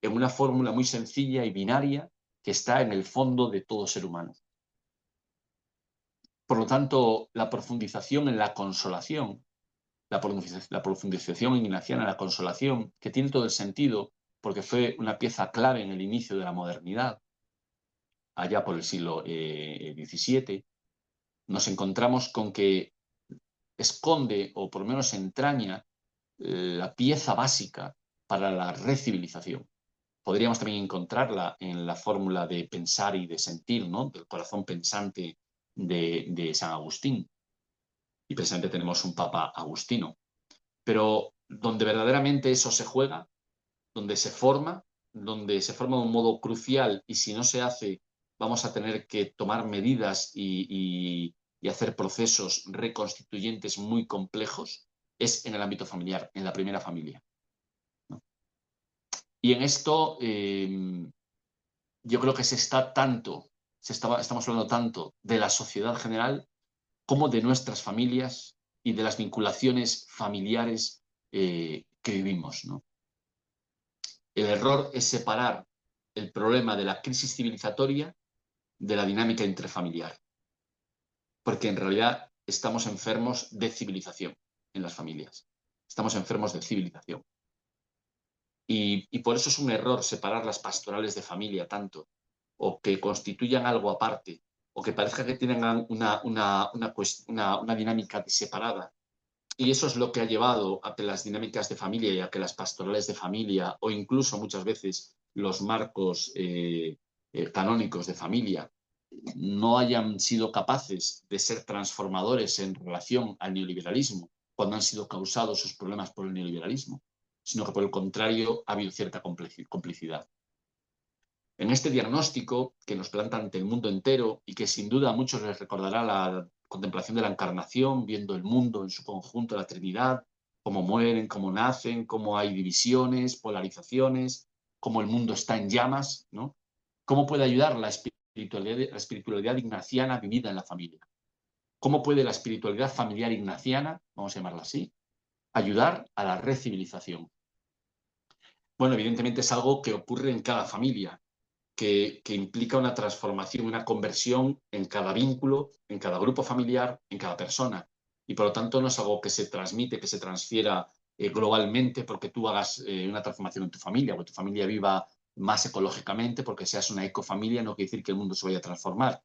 Speaker 1: en una fórmula muy sencilla y binaria que está en el fondo de todo ser humano. Por lo tanto, la profundización en la consolación la profundización ignaciana, la consolación, que tiene todo el sentido, porque fue una pieza clave en el inicio de la modernidad, allá por el siglo XVII, nos encontramos con que esconde, o por lo menos entraña, la pieza básica para la recivilización. Podríamos también encontrarla en la fórmula de pensar y de sentir, ¿no? Del corazón pensante de San Agustín. Y precisamente tenemos un Papa Agustino. Pero donde verdaderamente eso se juega, donde se forma de un modo crucial, y si no se hace, vamos a tener que tomar medidas y hacer procesos reconstituyentes muy complejos, es en el ámbito familiar, en la primera familia, ¿no? Y en esto yo creo que estamos hablando tanto de la sociedad general como de nuestras familias y de las vinculaciones familiares que vivimos, ¿no? El error es separar el problema de la crisis civilizatoria de la dinámica intrafamiliar, porque en realidad estamos enfermos de civilización en las familias. Estamos enfermos de civilización. Y por eso es un error separar las pastorales de familia tanto, o que constituyan algo aparte, o que parezca que tengan una dinámica separada. Y eso es lo que ha llevado a que las dinámicas de familia y a que las pastorales de familia, o incluso muchas veces los marcos canónicos de familia, no hayan sido capaces de ser transformadores en relación al neoliberalismo, cuando han sido causados sus problemas por el neoliberalismo, sino que por el contrario ha habido cierta complicidad. En este diagnóstico que nos planta ante el mundo entero y que sin duda a muchos les recordará la contemplación de la encarnación, viendo el mundo en su conjunto, la Trinidad, cómo mueren, cómo nacen, cómo hay divisiones, polarizaciones, cómo el mundo está en llamas, ¿no? ¿Cómo puede ayudar la espiritualidad ignaciana vivida en la familia? ¿Cómo puede la espiritualidad familiar ignaciana, vamos a llamarla así, ayudar a la recivilización? Bueno, evidentemente es algo que ocurre en cada familia, que implica una transformación, una conversión en cada vínculo, en cada grupo familiar, en cada persona. Y por lo tanto no es algo que se transmite, que se transfiera globalmente porque tú hagas una transformación en tu familia, o que tu familia viva más ecológicamente, porque seas una ecofamilia, no quiere decir que el mundo se vaya a transformar.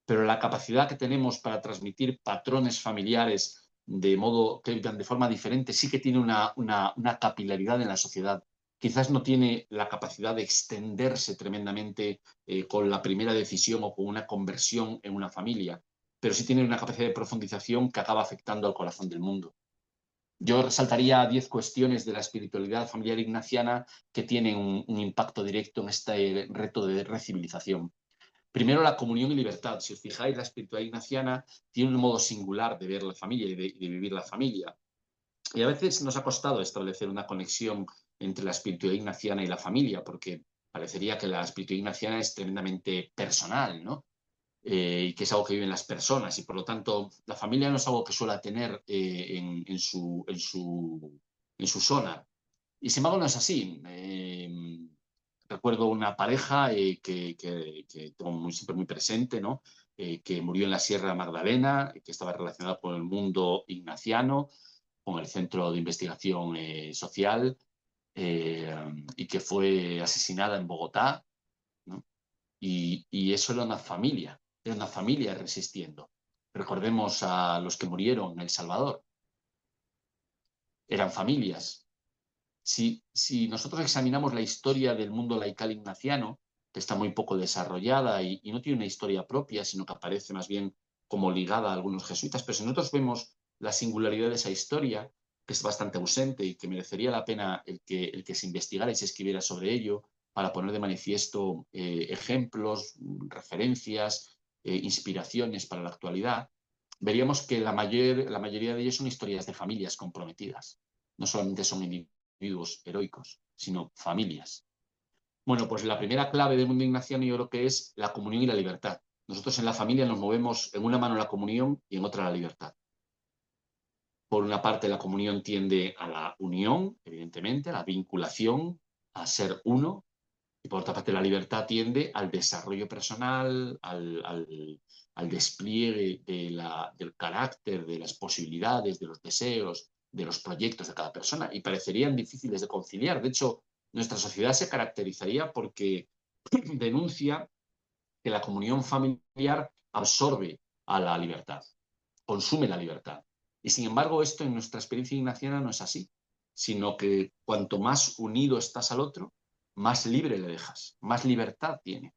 Speaker 1: Pero la capacidad que tenemos para transmitir patrones familiares de modo que vivan de forma diferente sí que tiene una capilaridad en la sociedad. Quizás no tiene la capacidad de extenderse tremendamente con la primera decisión o con una conversión en una familia, pero sí tiene una capacidad de profundización que acaba afectando al corazón del mundo. Yo resaltaría 10 cuestiones de la espiritualidad familiar ignaciana que tienen un impacto directo en este reto de recivilización. Primero, la comunión y libertad. Si os fijáis, la espiritualidad ignaciana tiene un modo singular de ver la familia y de vivir la familia. Y a veces nos ha costado establecer una conexión entre la espiritualidad ignaciana y la familia, porque parecería que la espiritualidad ignaciana es tremendamente personal, ¿no? Y que es algo que viven las personas, y por lo tanto la familia no es algo que suele tener en su zona. Y sin embargo no es así. Recuerdo una pareja que tengo siempre muy presente, ¿no? Que murió en la Sierra Magdalena, que estaba relacionada con el mundo ignaciano, con el Centro de Investigación Social, eh, y que fue asesinada en Bogotá, ¿no? Y eso era una familia resistiendo. Recordemos a los que murieron en El Salvador, eran familias. Si nosotros examinamos la historia del mundo laical ignaciano, que está muy poco desarrollada y no tiene una historia propia, sino que aparece más bien como ligada a algunos jesuitas, pero si nosotros vemos la singularidad de esa historia, que es bastante ausente y que merecería la pena el que se investigara y se escribiera sobre ello, para poner de manifiesto ejemplos, referencias, inspiraciones para la actualidad, veríamos que la mayoría de ellos son historias de familias comprometidas. No solamente son individuos heroicos, sino familias. Bueno, pues la primera clave del mundo ignaciano yo creo que es la comunión y la libertad. Nosotros en la familia nos movemos en una mano la comunión y en otra la libertad. Por una parte, la comunión tiende a la unión, evidentemente, a la vinculación, a ser uno, y por otra parte, la libertad tiende al desarrollo personal, al despliegue del carácter, de las posibilidades, de los deseos, de los proyectos de cada persona y parecerían difíciles de conciliar. De hecho, nuestra sociedad se caracterizaría porque denuncia que la comunión familiar absorbe a la libertad, consume la libertad. Y sin embargo, esto en nuestra experiencia ignaciana no es así, sino que cuanto más unido estás al otro, más libre le dejas, más libertad tiene.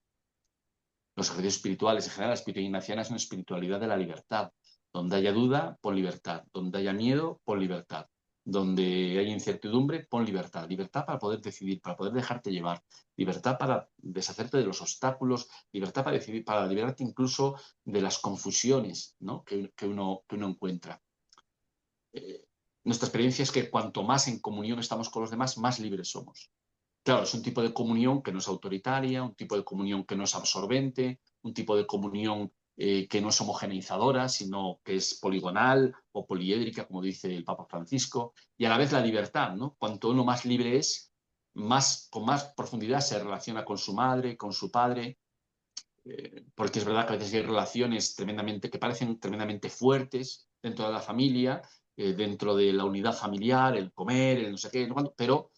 Speaker 1: Los ejercicios espirituales, en general, la espiritualidad ignaciana es una espiritualidad de la libertad. Donde haya duda, pon libertad. Donde haya miedo, pon libertad. Donde haya incertidumbre, pon libertad. Libertad para poder decidir, para poder dejarte llevar. Libertad para deshacerte de los obstáculos. Libertad para decidir, para liberarte incluso de las confusiones, ¿no? que uno encuentra. Nuestra experiencia es que cuanto más en comunión estamos con los demás, más libres somos. Claro, es un tipo de comunión que no es autoritaria, un tipo de comunión que no es absorbente, un tipo de comunión que no es homogeneizadora, sino que es poligonal o poliédrica, como dice el Papa Francisco, y a la vez la libertad, ¿no? Cuanto uno más libre es, con más profundidad se relaciona con su madre, con su padre, porque es verdad que a veces hay relaciones que parecen tremendamente fuertes dentro de la familia, dentro de la unidad familiar, el comer, el no sé qué, no cuánto, pero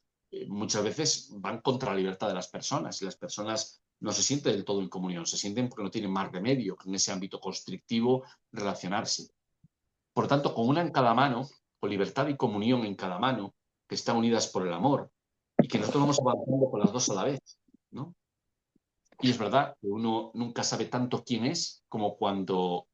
Speaker 1: muchas veces van contra la libertad de las personas y las personas no se sienten del todo en comunión, se sienten porque no tienen más remedio que en ese ámbito constrictivo relacionarse. Por tanto, con una en cada mano, con libertad y comunión en cada mano, que están unidas por el amor y que nosotros vamos avanzando con las dos a la vez, ¿no? Y es verdad que uno nunca sabe tanto quién es como cuando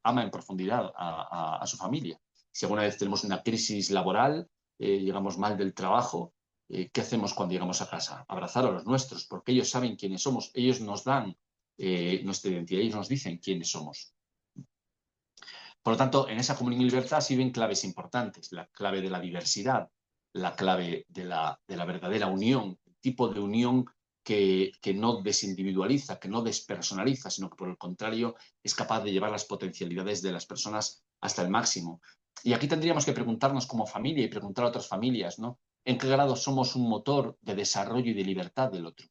Speaker 1: ama en profundidad a su familia. Si alguna vez tenemos una crisis laboral, llegamos mal del trabajo, ¿qué hacemos cuando llegamos a casa? Abrazar a los nuestros, porque ellos saben quiénes somos, ellos nos dan nuestra identidad, ellos nos dicen quiénes somos. Por lo tanto, en esa comunión y libertad sirven claves importantes, la clave de la diversidad, la clave de la verdadera unión, el tipo de unión que no desindividualiza, que no despersonaliza, sino que por el contrario es capaz de llevar las potencialidades de las personas hasta el máximo. Y aquí tendríamos que preguntarnos como familia y preguntar a otras familias, ¿no? ¿En qué grado somos un motor de desarrollo y de libertad del otro?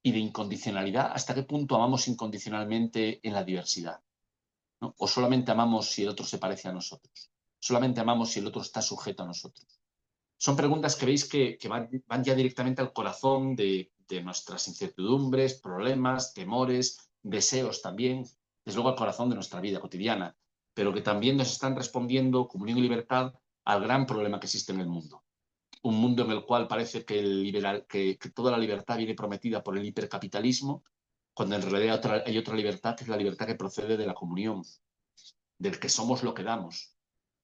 Speaker 1: Y de incondicionalidad, ¿hasta qué punto amamos incondicionalmente en la diversidad? ¿No? O solamente amamos si el otro se parece a nosotros. Solamente amamos si el otro está sujeto a nosotros. Son preguntas que veis que van ya directamente al corazón de nuestras incertidumbres, problemas, temores, deseos también, desde luego al corazón de nuestra vida cotidiana, pero que también nos están respondiendo, comunión y libertad, al gran problema que existe en el mundo. Un mundo en el cual parece que toda la libertad viene prometida por el hipercapitalismo, cuando en realidad hay otra libertad, que es la libertad que procede de la comunión, del que somos lo que damos.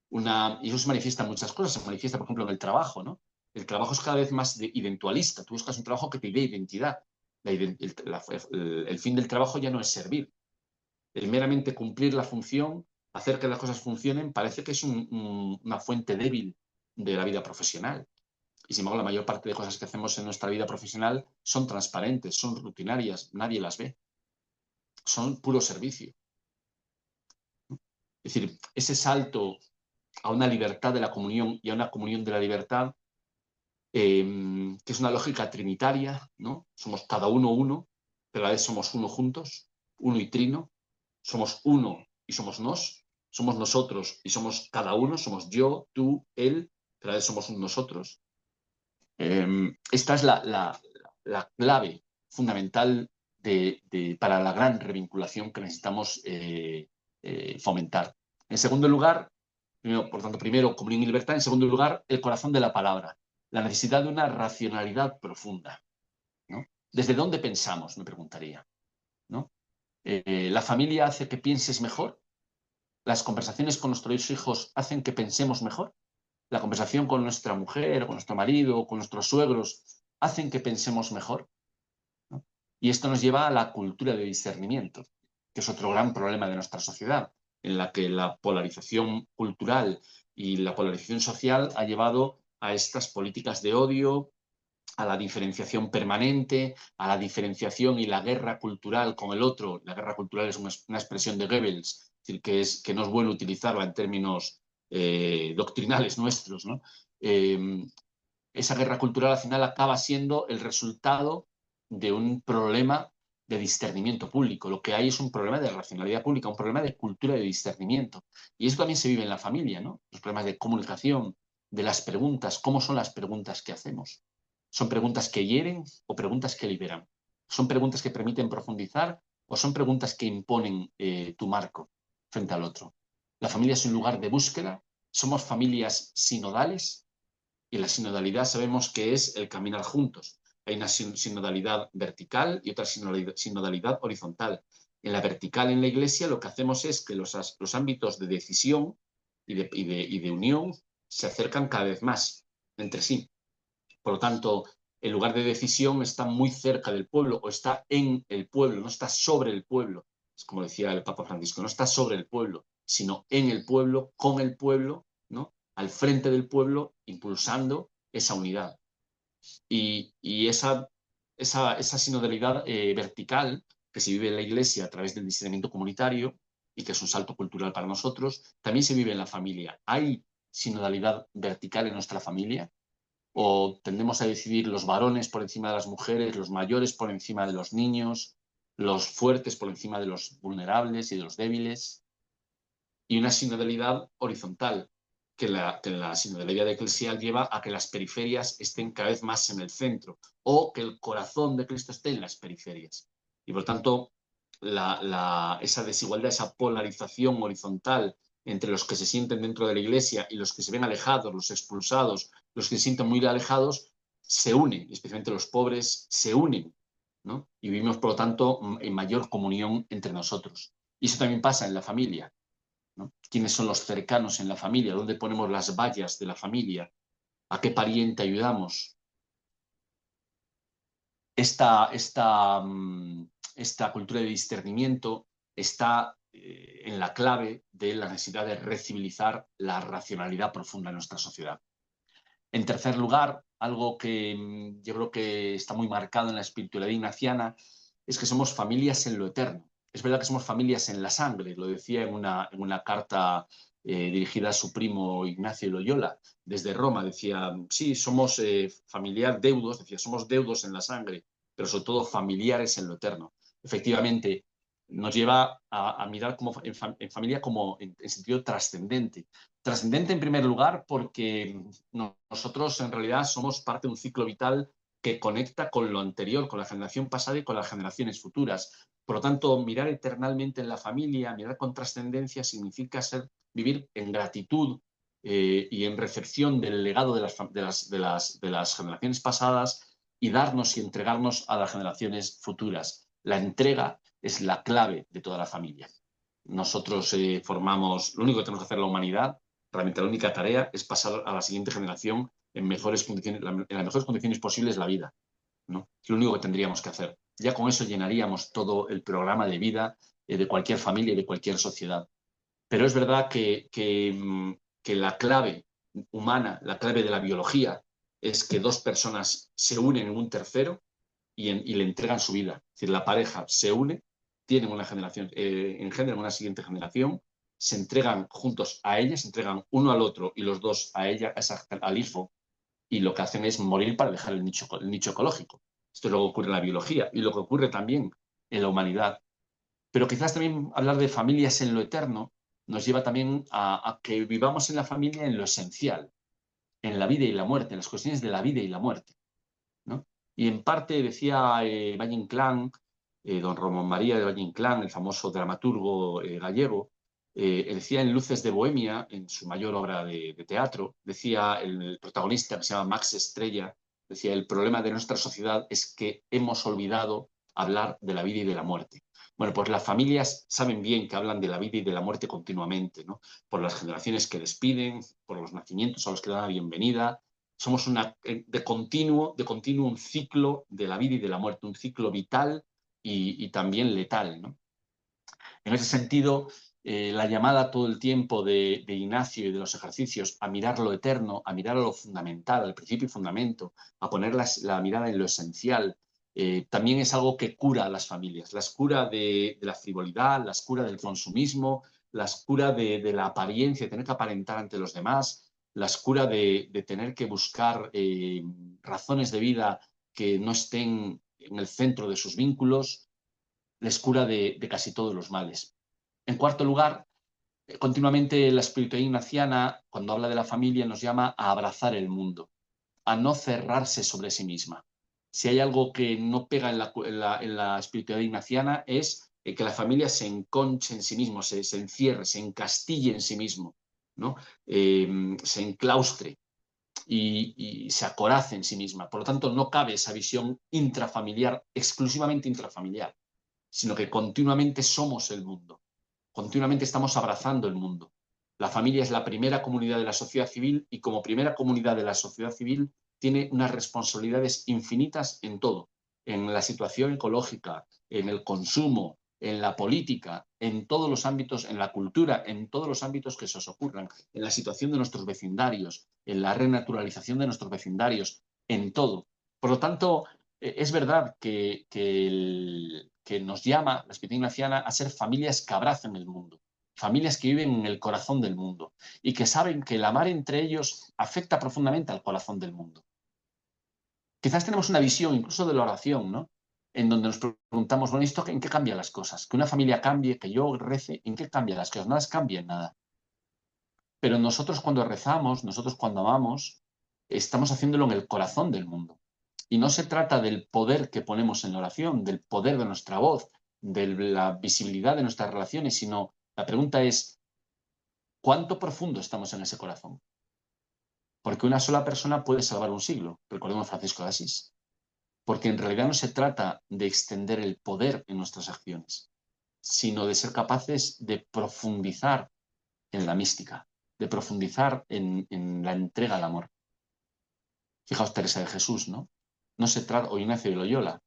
Speaker 1: Y eso se manifiesta en muchas cosas, se manifiesta, por ejemplo, en el trabajo, ¿no? El trabajo es cada vez más eventualista, tú buscas un trabajo que te dé identidad. El fin del trabajo ya no es servir, el meramente cumplir la función, hacer que las cosas funcionen, parece que es una fuente débil de la vida profesional. Y sin embargo, la mayor parte de cosas que hacemos en nuestra vida profesional son transparentes, son rutinarias, nadie las ve, son puro servicio. Es decir, ese salto a una libertad de la comunión y a una comunión de la libertad, que es una lógica trinitaria, ¿no? Somos cada uno, pero a la vez somos uno juntos, uno y trino, somos uno y somos somos nosotros y somos cada uno, somos yo, tú, él, pero a la vez somos un nosotros. Esta es la clave fundamental para la gran revinculación que necesitamos fomentar. En segundo lugar, por tanto, primero, comunión y libertad. En segundo lugar, el corazón de la palabra. La necesidad de una racionalidad profunda, ¿no? ¿Desde dónde pensamos? Me preguntaría, ¿no? ¿La familia hace que pienses mejor? ¿Las conversaciones con nuestros hijos hacen que pensemos mejor? ¿La conversación con nuestra mujer, con nuestro marido, con nuestros suegros, hacen que pensemos mejor? ¿No? Y esto nos lleva a la cultura de discernimiento, que es otro gran problema de nuestra sociedad, en la que la polarización cultural y la polarización social ha llevado a estas políticas de odio, a la diferenciación permanente, a la diferenciación y la guerra cultural con el otro. La guerra cultural es una expresión de Goebbels, es decir, que no es bueno utilizarla en términos doctrinales nuestros, ¿no? Esa guerra cultural al final acaba siendo el resultado de un problema de discernimiento público. Lo que hay es un problema de racionalidad pública, un problema de cultura de discernimiento. Y eso también se vive en la familia, ¿no? Los problemas de comunicación, de las preguntas, ¿cómo son las preguntas que hacemos? ¿Son preguntas que hieren o preguntas que liberan? ¿Son preguntas que permiten profundizar o son preguntas que imponen tu marco frente al otro? La familia es un lugar de búsqueda, somos familias sinodales y la sinodalidad sabemos que es el caminar juntos. Hay una sinodalidad vertical y otra sinodalidad horizontal. En la vertical, en la Iglesia, lo que hacemos es que los ámbitos de decisión y de unión se acercan cada vez más entre sí. Por lo tanto, el lugar de decisión está muy cerca del pueblo o está en el pueblo, no está sobre el pueblo. Es como decía el Papa Francisco, no está sobre el pueblo, sino en el pueblo, con el pueblo, ¿no? Al frente del pueblo, impulsando esa unidad. Y esa sinodalidad vertical que se vive en la Iglesia a través del discernimiento comunitario y que es un salto cultural para nosotros, también se vive en la familia. ¿Hay sinodalidad vertical en nuestra familia? ¿O tendemos a decidir los varones por encima de las mujeres, los mayores por encima de los niños, los fuertes por encima de los vulnerables y de los débiles? Y una sinodalidad horizontal, que la sinodalidad eclesial lleva a que las periferias estén cada vez más en el centro o que el corazón de Cristo esté en las periferias. Y por tanto, esa desigualdad, esa polarización horizontal entre los que se sienten dentro de la Iglesia y los que se ven alejados, los expulsados, los que se sienten muy alejados, se unen, especialmente los pobres, se unen, ¿no? Y vivimos, por lo tanto, en mayor comunión entre nosotros. Y eso también pasa en la familia, ¿no? ¿Quiénes son los cercanos en la familia? ¿Dónde ponemos las vallas de la familia? ¿A qué pariente ayudamos? Esta, esta, esta cultura de discernimiento está en la clave de la necesidad de recivilizar la racionalidad profunda de nuestra sociedad. En tercer lugar, algo que yo creo que está muy marcado en la espiritualidad ignaciana es que somos familias en lo eterno. Es verdad que somos familias en la sangre, lo decía en una carta dirigida a su primo Ignacio Loyola, desde Roma, decía, sí, somos familiar deudos, decía, somos deudos en la sangre, pero sobre todo familiares en lo eterno. Efectivamente, nos lleva a mirar como en familia como en sentido trascendente. Trascendente en primer lugar porque nosotros en realidad somos parte de un ciclo vital que conecta con lo anterior, con la generación pasada y con las generaciones futuras. Por lo tanto, mirar eternalmente en la familia, mirar con trascendencia, significa vivir en gratitud y en recepción del legado de las generaciones pasadas y darnos y entregarnos a las generaciones futuras. La entrega es la clave de toda la familia. Nosotros formamos, lo único que tenemos que hacer la humanidad, realmente la única tarea es pasar a la siguiente generación en mejores condiciones, en las mejores condiciones posibles la vida, ¿no? Es lo único que tendríamos que hacer. Ya con eso llenaríamos todo el programa de vida de cualquier familia y de cualquier sociedad. Pero es verdad que la clave humana, la clave de la biología, es que dos personas se unen en un tercero y le entregan su vida. Es decir, la pareja se une, tienen una generación, engendran una siguiente generación, se entregan juntos a ella, se entregan uno al otro y los dos a ella, al hijo, y lo que hacen es morir para dejar el nicho ecológico. Esto es lo que ocurre en la biología y lo que ocurre también en la humanidad. Pero quizás también hablar de familias en lo eterno nos lleva también a que vivamos en la familia en lo esencial, en la vida y la muerte, en las cuestiones de la vida y la muerte, ¿no? Y en parte decía Valle Inclán, don Ramón María de Valle Inclán, el famoso dramaturgo gallego, decía en Luces de Bohemia, en su mayor obra de teatro, decía el protagonista que se llama Max Estrella, decía, el problema de nuestra sociedad es que hemos olvidado hablar de la vida y de la muerte. Bueno, pues las familias saben bien que hablan de la vida y de la muerte continuamente, ¿no? Por las generaciones que despiden, por los nacimientos a los que dan la bienvenida. Somos de continuo un ciclo de la vida y de la muerte, un ciclo vital y también letal, ¿no? En ese sentido, la llamada todo el tiempo de Ignacio y de los ejercicios a mirar lo eterno, a mirar a lo fundamental, al principio y fundamento, a poner la mirada en lo esencial, también es algo que cura a las familias, las cura de la frivolidad, las cura del consumismo, las cura de la apariencia, de tener que aparentar ante los demás, las cura de tener que buscar razones de vida que no estén en el centro de sus vínculos. les cura de casi todos los males. En cuarto lugar, continuamente la espiritualidad ignaciana, cuando habla de la familia, nos llama a abrazar el mundo, a no cerrarse sobre sí misma. Si hay algo que no pega en la espiritualidad ignaciana es que la familia se enconche en sí mismo, se encierre, se encastille en sí mismo, ¿no? Se enclaustre y se acorace en sí misma. Por lo tanto, no cabe esa visión intrafamiliar, exclusivamente intrafamiliar, sino que continuamente somos el mundo, continuamente estamos abrazando el mundo. La familia es la primera comunidad de la sociedad civil y como primera comunidad de la sociedad civil tiene unas responsabilidades infinitas en todo, en la situación ecológica, en el consumo, en la política, en todos los ámbitos, en la cultura, en todos los ámbitos que se os ocurran, en la situación de nuestros vecindarios, en la renaturalización de nuestros vecindarios, en todo. Por lo tanto, es verdad que nos llama la espiritualidad ignaciana a ser familias que abrazan el mundo, familias que viven en el corazón del mundo y que saben que el amar entre ellos afecta profundamente al corazón del mundo. Quizás tenemos una visión incluso de la oración, ¿no? En donde nos preguntamos, bueno, ¿esto en qué cambia las cosas? Que una familia cambie, que yo rece, ¿en qué cambia las cosas? No las cambia en nada. Pero nosotros cuando rezamos, nosotros cuando amamos, estamos haciéndolo en el corazón del mundo. Y no se trata del poder que ponemos en la oración, del poder de nuestra voz, de la visibilidad de nuestras relaciones, sino la pregunta es, ¿cuánto profundo estamos en ese corazón? Porque una sola persona puede salvar un siglo, recordemos a Francisco de Asís. Porque en realidad no se trata de extender el poder en nuestras acciones, sino de ser capaces de profundizar en la mística, de profundizar en la entrega al amor. Fijaos, Teresa de Jesús, ¿no? No se trata, o Ignacio de Loyola,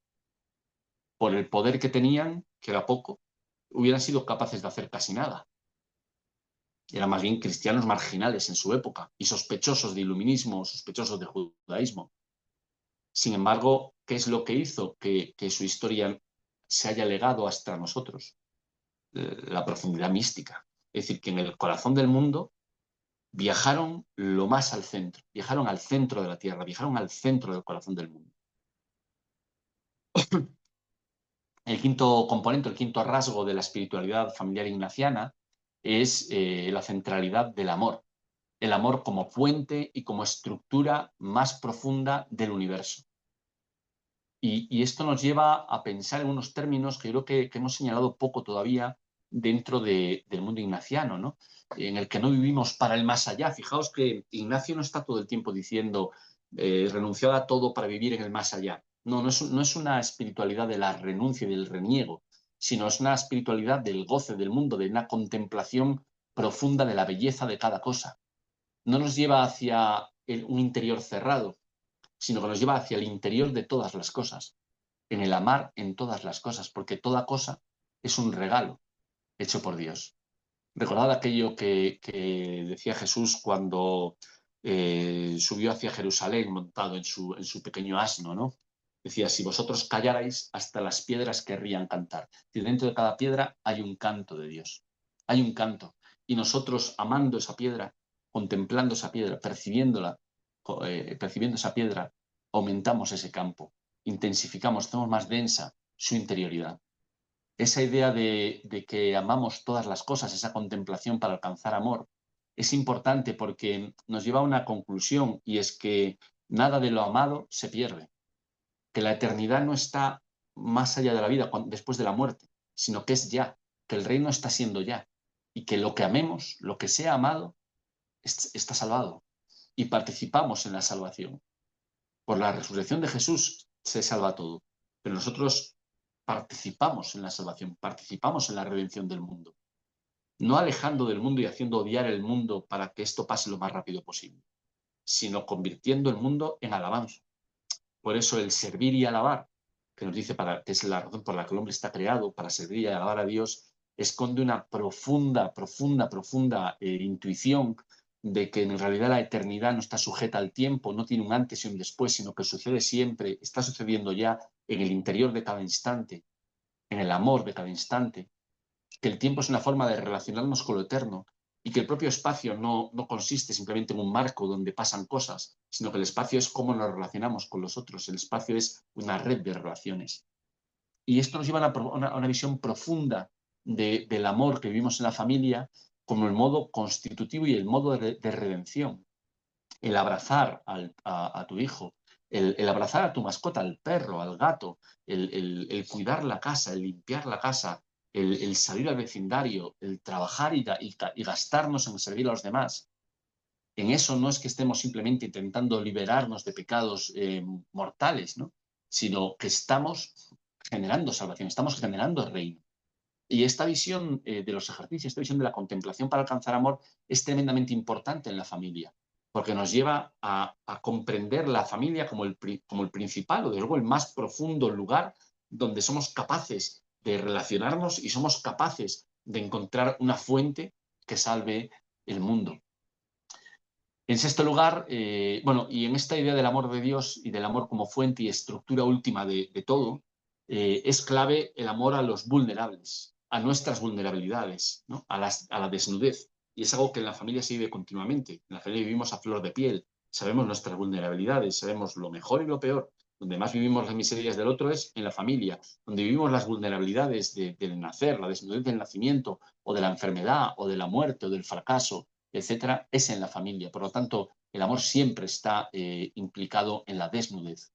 Speaker 1: por el poder que tenían, que era poco, hubieran sido capaces de hacer casi nada. Eran más bien cristianos marginales en su época y sospechosos de iluminismo, sospechosos de judaísmo. Sin embargo, ¿qué es lo que hizo que su historia se haya legado hasta nosotros? La profundidad mística. Es decir, que en el corazón del mundo viajaron lo más al centro, viajaron al centro de la Tierra, viajaron al centro del corazón del mundo. El quinto componente, el quinto rasgo de la espiritualidad familiar ignaciana es la centralidad del amor. El amor como fuente y como estructura más profunda del universo. Y esto nos lleva a pensar en unos términos que yo creo que hemos señalado poco todavía dentro del mundo ignaciano, ¿no? En el que no vivimos para el más allá. Fijaos que Ignacio no está todo el tiempo diciendo renunciad a todo para vivir en el más allá. No, no es una espiritualidad de la renuncia y del reniego, sino es una espiritualidad del goce del mundo, de una contemplación profunda de la belleza de cada cosa. No nos lleva hacia un interior cerrado, sino que nos lleva hacia el interior de todas las cosas, en el amar en todas las cosas, porque toda cosa es un regalo hecho por Dios. Recordad aquello que decía Jesús cuando subió hacia Jerusalén montado en su pequeño asno, ¿no? Decía, si vosotros callarais, hasta las piedras querrían cantar. Y dentro de cada piedra hay un canto de Dios. Hay un canto. Y nosotros, amando esa piedra, contemplando esa piedra, percibiendo esa piedra, aumentamos ese campo, intensificamos, hacemos más densa su interioridad. Esa idea de que amamos todas las cosas, esa contemplación para alcanzar amor, es importante porque nos lleva a una conclusión y es que nada de lo amado se pierde, que la eternidad no está más allá de la vida, después de la muerte, sino que es ya, que el reino está siendo ya y que lo que amemos, lo que sea amado, está salvado y participamos en la salvación. Por la resurrección de Jesús se salva todo, pero nosotros participamos en la salvación, participamos en la redención del mundo, no alejando del mundo y haciendo odiar el mundo para que esto pase lo más rápido posible, sino convirtiendo el mundo en alabanza. Por eso el servir y alabar, que nos dice que es la razón por la que el hombre está creado, para servir y alabar a Dios, esconde una profunda intuición de que en realidad la eternidad no está sujeta al tiempo, no tiene un antes y un después, sino que sucede siempre, está sucediendo ya en el interior de cada instante, en el amor de cada instante, que el tiempo es una forma de relacionarnos con lo eterno y que el propio espacio no consiste simplemente en un marco donde pasan cosas, sino que el espacio es cómo nos relacionamos con los otros, el espacio es una red de relaciones. Y esto nos lleva a una visión profunda del amor que vivimos en la familia como el modo constitutivo y el modo de redención. El abrazar a tu hijo, el abrazar a tu mascota, al perro, al gato, el cuidar la casa, el limpiar la casa, el salir al vecindario, el trabajar y gastarnos en servir a los demás. En eso no es que estemos simplemente intentando liberarnos de pecados mortales, ¿no? Sino que estamos generando salvación, estamos generando reino. Y esta visión de los ejercicios, esta visión de la contemplación para alcanzar amor es tremendamente importante en la familia, porque nos lleva a comprender la familia como el principal o, desde luego, el más profundo lugar donde somos capaces de relacionarnos y somos capaces de encontrar una fuente que salve el mundo. En sexto lugar, bueno, y en esta idea del amor de Dios y del amor como fuente y estructura última de todo, es clave el amor a los vulnerables, a nuestras vulnerabilidades, ¿no? A la desnudez. Y es algo que en la familia se vive continuamente. En la familia vivimos a flor de piel, sabemos nuestras vulnerabilidades, sabemos lo mejor y lo peor. Donde más vivimos las miserias del otro es en la familia, donde vivimos las vulnerabilidades del nacer, la desnudez del nacimiento, o de la enfermedad, o de la muerte, o del fracaso, etcétera, es en la familia. Por lo tanto, el amor siempre está implicado en la desnudez.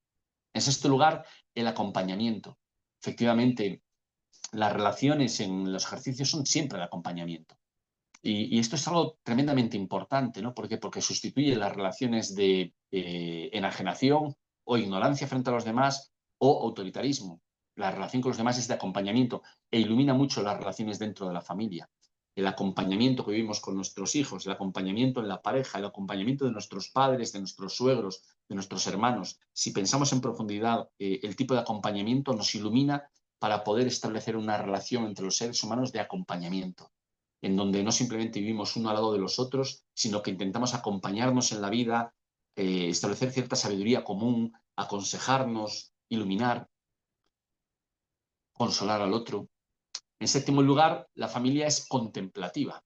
Speaker 1: En sexto lugar, el acompañamiento. Efectivamente, las relaciones en los ejercicios son siempre el acompañamiento. Y esto es algo tremendamente importante, ¿no? ¿Por qué? Porque sustituye las relaciones de enajenación o ignorancia frente a los demás o autoritarismo. La relación con los demás es de acompañamiento e ilumina mucho las relaciones dentro de la familia. El acompañamiento que vivimos con nuestros hijos, el acompañamiento en la pareja, el acompañamiento de nuestros padres, de nuestros suegros, de nuestros hermanos. Si pensamos en profundidad, el tipo de acompañamiento nos ilumina para poder establecer una relación entre los seres humanos de acompañamiento, en donde no simplemente vivimos uno al lado de los otros, sino que intentamos acompañarnos en la vida, establecer cierta sabiduría común, aconsejarnos, iluminar, consolar al otro. En séptimo lugar, la familia es contemplativa.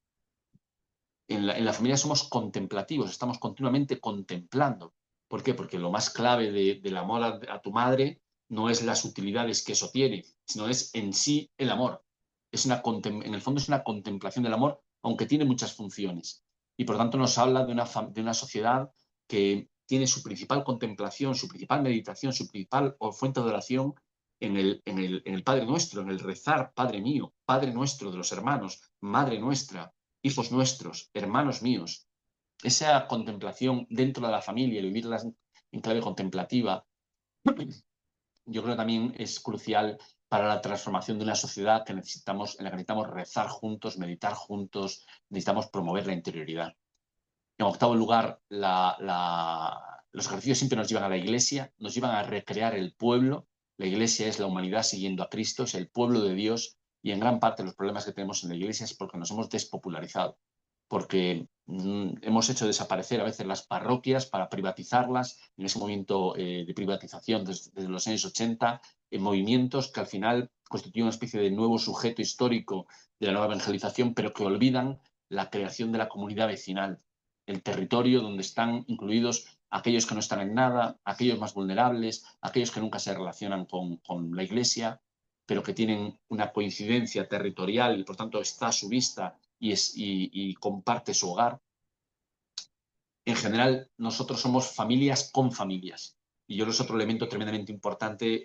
Speaker 1: En la familia somos contemplativos, estamos continuamente contemplando. ¿Por qué? Porque lo más clave del amor a tu madre no es las utilidades que eso tiene, sino es en sí el amor. En el fondo es una contemplación del amor, aunque tiene muchas funciones. Y por tanto nos habla de una sociedad que tiene su principal contemplación, su principal meditación, su principal fuente de oración en el Padre Nuestro, en el rezar, Padre mío, Padre nuestro de los hermanos, Madre nuestra, hijos nuestros, hermanos míos. Esa contemplación dentro de la familia, el vivirla en clave contemplativa, yo creo que también es crucial para la transformación de una sociedad en la que necesitamos rezar juntos, meditar juntos, necesitamos promover la interioridad. En octavo lugar, los ejercicios siempre nos llevan a la iglesia, nos llevan a recrear el pueblo. La iglesia es la humanidad siguiendo a Cristo, es el pueblo de Dios, y en gran parte los problemas que tenemos en la iglesia es porque nos hemos despopularizado, porque hemos hecho desaparecer a veces las parroquias para privatizarlas, en ese movimiento de privatización desde los años 80, en movimientos que al final constituyen una especie de nuevo sujeto histórico de la nueva evangelización, pero que olvidan la creación de la comunidad vecinal, el territorio donde están incluidos aquellos que no están en nada, aquellos más vulnerables, aquellos que nunca se relacionan con la iglesia, pero que tienen una coincidencia territorial y por tanto está a su vista y comparte su hogar. En general, nosotros somos familias con familias. Y yo creo que es otro elemento tremendamente importante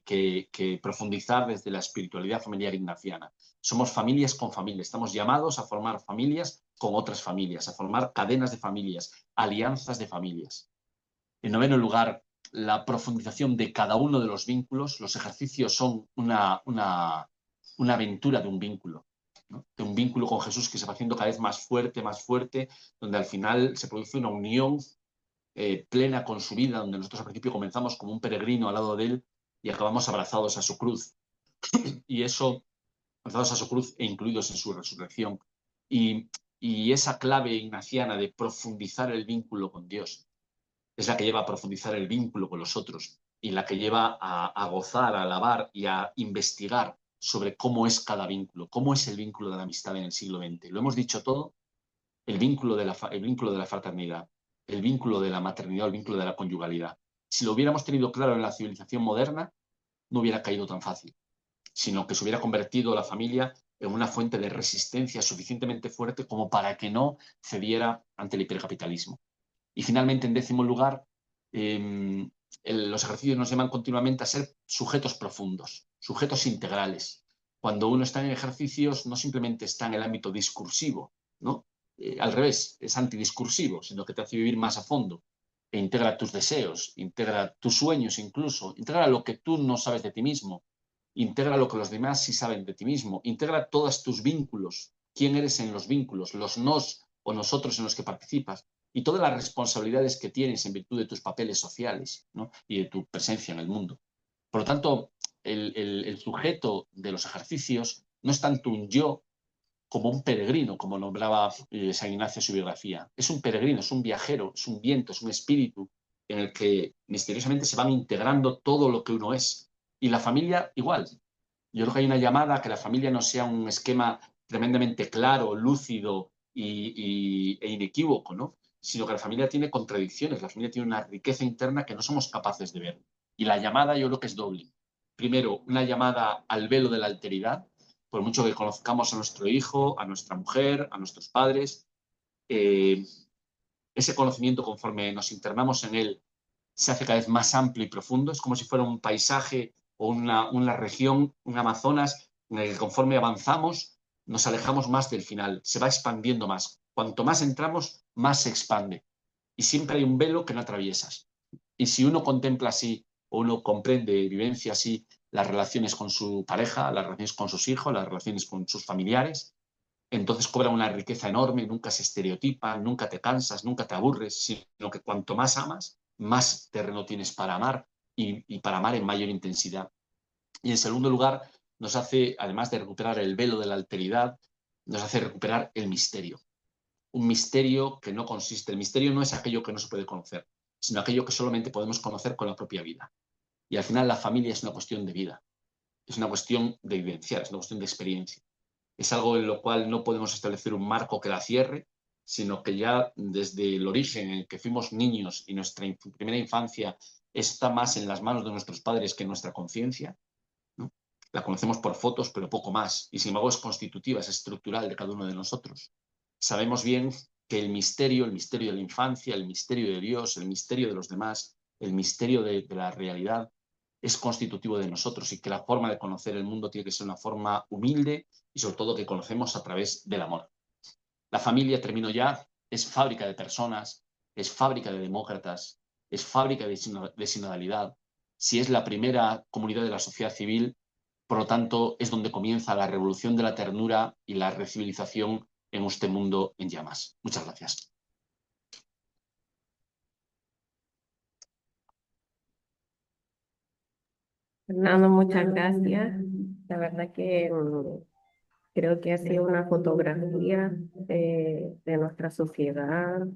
Speaker 1: que profundizar desde la espiritualidad familiar ignaciana. Somos familias con familias. Estamos llamados a formar familias con otras familias, a formar cadenas de familias, alianzas de familias. En noveno lugar, la profundización de cada uno de los vínculos. Los ejercicios son una aventura de un vínculo, ¿no? De un vínculo con Jesús que se va haciendo cada vez más fuerte, donde al final se produce una unión plena con su vida, donde nosotros al principio comenzamos como un peregrino al lado de él y acabamos abrazados a su cruz. Y eso, abrazados a su cruz e incluidos en su resurrección. Y, y esa clave ignaciana de profundizar el vínculo con Dios es la que lleva a profundizar el vínculo con los otros y la que lleva a gozar, a alabar y a investigar sobre cómo es cada vínculo, cómo es el vínculo de la amistad en el siglo XX. Lo hemos dicho todo, el vínculo el vínculo de la fraternidad, el vínculo de la maternidad, el vínculo de la conyugalidad. Si lo hubiéramos tenido claro en la civilización moderna, no hubiera caído tan fácil. sino que se hubiera convertido la familia en una fuente de resistencia suficientemente fuerte como para que no cediera ante el hipercapitalismo. Y finalmente, en décimo lugar, los ejercicios nos llaman continuamente a ser sujetos profundos, sujetos integrales. Cuando uno está en ejercicios, no simplemente está en el ámbito discursivo, ¿no? Al revés, es antidiscursivo, sino que te hace vivir más a fondo e integra tus deseos, integra tus sueños incluso, integra lo que tú no sabes de ti mismo, integra lo que los demás sí saben de ti mismo, integra todos tus vínculos, quién eres en los vínculos, los nos o nosotros en los que participas, y todas las responsabilidades que tienes en virtud de tus papeles sociales, ¿no? Y de tu presencia en el mundo. Por lo tanto, el sujeto de los ejercicios no es tanto un yo como un peregrino, como nombraba San Ignacio en su biografía. Es un peregrino, es un viajero, es un viento, es un espíritu en el que misteriosamente se van integrando todo lo que uno es. Y la familia igual. Yo creo que hay una llamada a que la familia no sea un esquema tremendamente claro, lúcido e inequívoco, ¿no? Sino que la familia tiene contradicciones, la familia tiene una riqueza interna que no somos capaces de ver. Y la llamada yo creo que es doble. Primero, una llamada al velo de la alteridad, por mucho que conozcamos a nuestro hijo, a nuestra mujer, a nuestros padres, eh, ese conocimiento conforme nos internamos en él se hace cada vez más amplio y profundo. Es como si fuera un paisaje o una región, un Amazonas, en el que conforme avanzamos nos alejamos más del final, se va expandiendo más. Cuanto más entramos, más se expande. Y siempre hay un velo que no atraviesas. Y si uno contempla así, o uno comprende y vivencia así las relaciones con su pareja, las relaciones con sus hijos, las relaciones con sus familiares, entonces cobra una riqueza enorme, nunca se estereotipa, nunca te cansas, nunca te aburres, sino que cuanto más amas, más terreno tienes para amar y para amar en mayor intensidad. Y en segundo lugar, nos hace, además de recuperar el velo de la alteridad, nos hace recuperar el misterio. Un misterio que no consiste, el misterio no es aquello que no se puede conocer, sino aquello que solamente podemos conocer con la propia vida. Y al final la familia es una cuestión de vida, es una cuestión de vivenciar, es una cuestión de experiencia. Es algo en lo cual no podemos establecer un marco que la cierre, sino que ya desde el origen en el que fuimos niños y nuestra primera infancia está más en las manos de nuestros padres que en nuestra conciencia, ¿no? La conocemos por fotos, pero poco más, y sin embargo es constitutiva, es estructural de cada uno de nosotros. Sabemos bien que el misterio de la infancia, el misterio de Dios, el misterio de los demás, el misterio de la realidad, es constitutivo de nosotros y que la forma de conocer el mundo tiene que ser una forma humilde y sobre todo que conocemos a través del amor. La familia, termino ya, es fábrica de personas, es fábrica de demócratas, es fábrica de sinodalidad. Si es la primera comunidad de la sociedad civil, por lo tanto, es donde comienza la revolución de la ternura y la recivilización en este mundo en llamas. Muchas gracias.
Speaker 2: Fernando, muchas gracias. La verdad que creo que ha sido una fotografía de nuestra sociedad.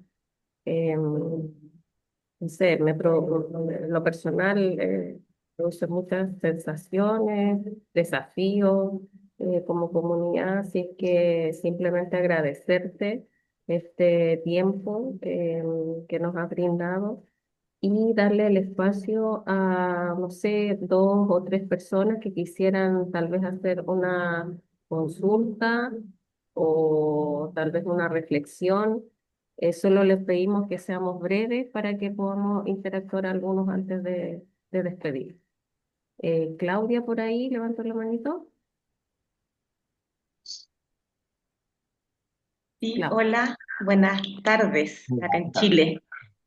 Speaker 2: No sé, en lo personal produce muchas sensaciones, desafíos como comunidad, así que simplemente agradecerte este tiempo que nos has brindado y darle el espacio a, no sé, dos o tres personas que quisieran tal vez hacer una consulta o tal vez una reflexión. Solo les pedimos que seamos breves para que podamos interactuar algunos antes de despedir. Claudia, por ahí, levantó la manito.
Speaker 3: Sí,
Speaker 2: Claudia.
Speaker 3: hola, buenas tardes, acá
Speaker 1: ¿Qué
Speaker 3: en
Speaker 1: tal?
Speaker 3: Chile.